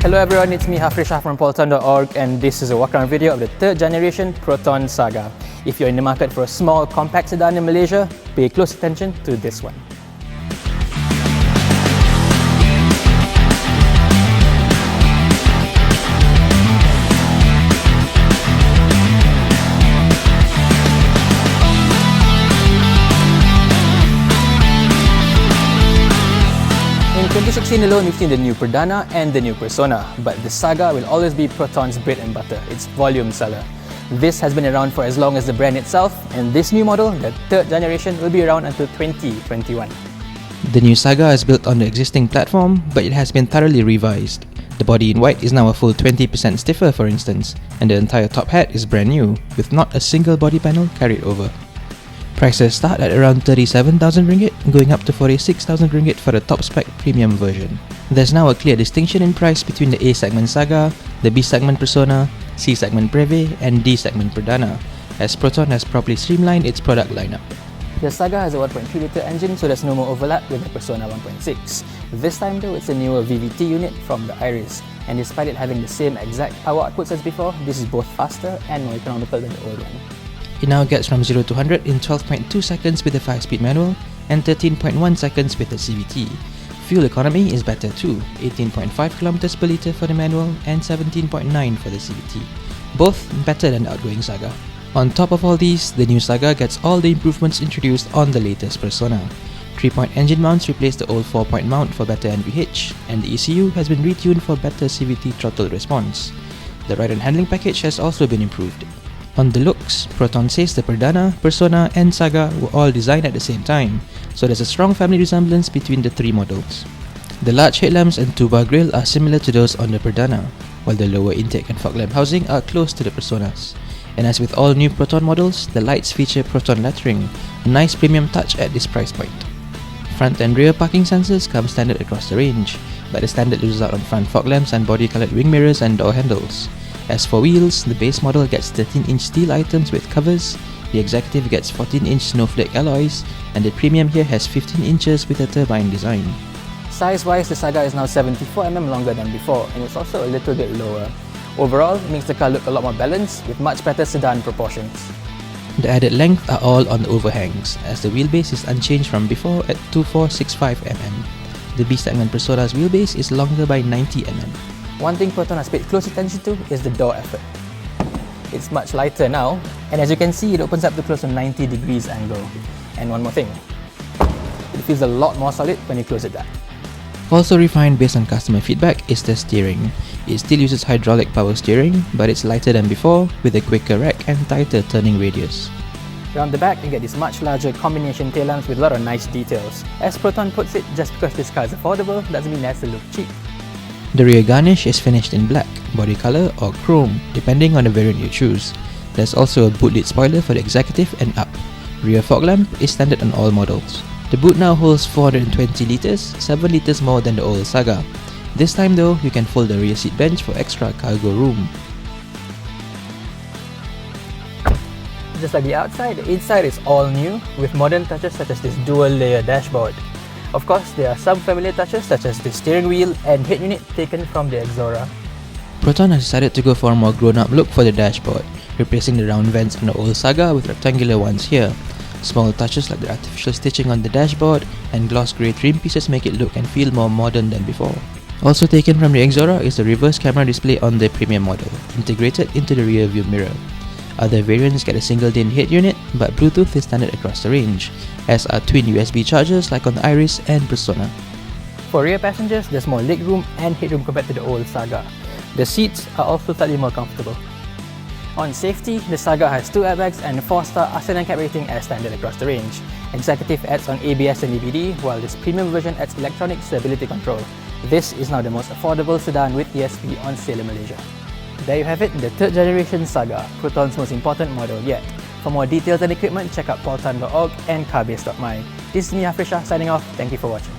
Hello everyone, it's me Hafrisha from Proton.org and this is a walk-around video of the third generation Proton Saga. If you're in the market for a small compact sedan in Malaysia, pay close attention to this one. In 2016 alone, we've seen the new Perdana and the new Persona, but the Saga will always be Proton's bread and butter, its volume seller. This has been around for as long as the brand itself, and this new model, the third generation, will be around until 2021. The new Saga is built on the existing platform, but it has been thoroughly revised. The body in white is now a full 20% stiffer, for instance, and the entire top hat is brand new, with not a single body panel carried over. Prices start at around 37,000 ringgit, going up to 46,000 ringgit for the top spec premium version. There's now a clear distinction in price between the A segment Saga, the B segment Persona, C segment Breve, and D segment Perdana, as Proton has properly streamlined its product lineup. The Saga has a 1.3-litre engine, so there's no more overlap with the Persona 1.6. This time though, it's a newer VVT unit from the Iris, and despite it having the same exact power outputs as before, this is both faster and more economical than the old one. It now gets from 0 to 100 in 12.2 seconds with the 5-speed manual and 13.1 seconds with the CVT. Fuel economy is better too, 18.5 km per litre for the manual and 17.9 for the CVT, both better than the outgoing Saga. On top of all these, the new Saga gets all the improvements introduced on the latest Persona. 3-point engine mounts replace the old 4-point mount for better NVH, and the ECU has been retuned for better CVT throttle response. The ride and handling package has also been improved. On the looks, Proton says the Perdana, Persona, and Saga were all designed at the same time, so there's a strong family resemblance between the three models. The large headlamps and 2-bar grille are similar to those on the Perdana, while the lower intake and fog lamp housing are close to the Personas. And as with all new Proton models, the lights feature Proton lettering, a nice premium touch at this price point. Front and rear parking sensors come standard across the range, but the standard loses out on front fog lamps and body-colored wing mirrors and door handles. As for wheels, the base model gets 13-inch steel items with covers, the Executive gets 14-inch snowflake alloys, and the Premium here has 15 inches with a turbine design. Size-wise, the Saga is now 74mm longer than before, and it's also a little bit lower. Overall, it makes the car look a lot more balanced with much better sedan proportions. The added length are all on the overhangs, as the wheelbase is unchanged from before at 2465mm. The B segment Persona's wheelbase is longer by 90mm. One thing Proton has paid close attention to is the door effort. It's much lighter now, and as you can see, it opens up to close to 90 degrees angle. And one more thing, it feels a lot more solid when you close it down. Also refined based on customer feedback is the steering. It still uses hydraulic power steering, but it's lighter than before with a quicker rack and tighter turning radius. Around the back, you get these much larger combination tail lamps with a lot of nice details. As Proton puts it, just because this car is affordable doesn't mean it has to look cheap. The rear garnish is finished in black, body color or chrome, depending on the variant you choose. There's also a boot lid spoiler for the Executive and up. Rear fog lamp is standard on all models. The boot now holds 420 litres, 7 litres more than the old Saga. This time though, you can fold the rear seat bench for extra cargo room. Just like the outside, the inside is all new with modern touches such as this dual layer dashboard. Of course, there are some familiar touches such as the steering wheel and head unit taken from the Exora. Proton has decided to go for a more grown-up look for the dashboard, replacing the round vents on the old Saga with rectangular ones here. Small touches like the artificial stitching on the dashboard and gloss grey trim pieces make it look and feel more modern than before. Also taken from the Exora is the reverse camera display on the premium model, integrated into the rear view mirror. Other variants get a single DIN head unit, but Bluetooth is standard across the range, as are twin USB chargers like on the Iris and Persona. For rear passengers, there's more legroom and headroom compared to the old Saga. The seats are also slightly more comfortable. On safety, the Saga has 2 airbags and 4-star ASEAN NCAP rating as standard across the range. Executive adds on ABS and EBD, while this premium version adds electronic stability control. This is now the most affordable sedan with ESP on sale in Malaysia. There you have it, the 3rd generation Saga, Proton's most important model yet. For more details and equipment, check out proton.org and carbase.my. This is me, Hafrisha, signing off. Thank you for watching.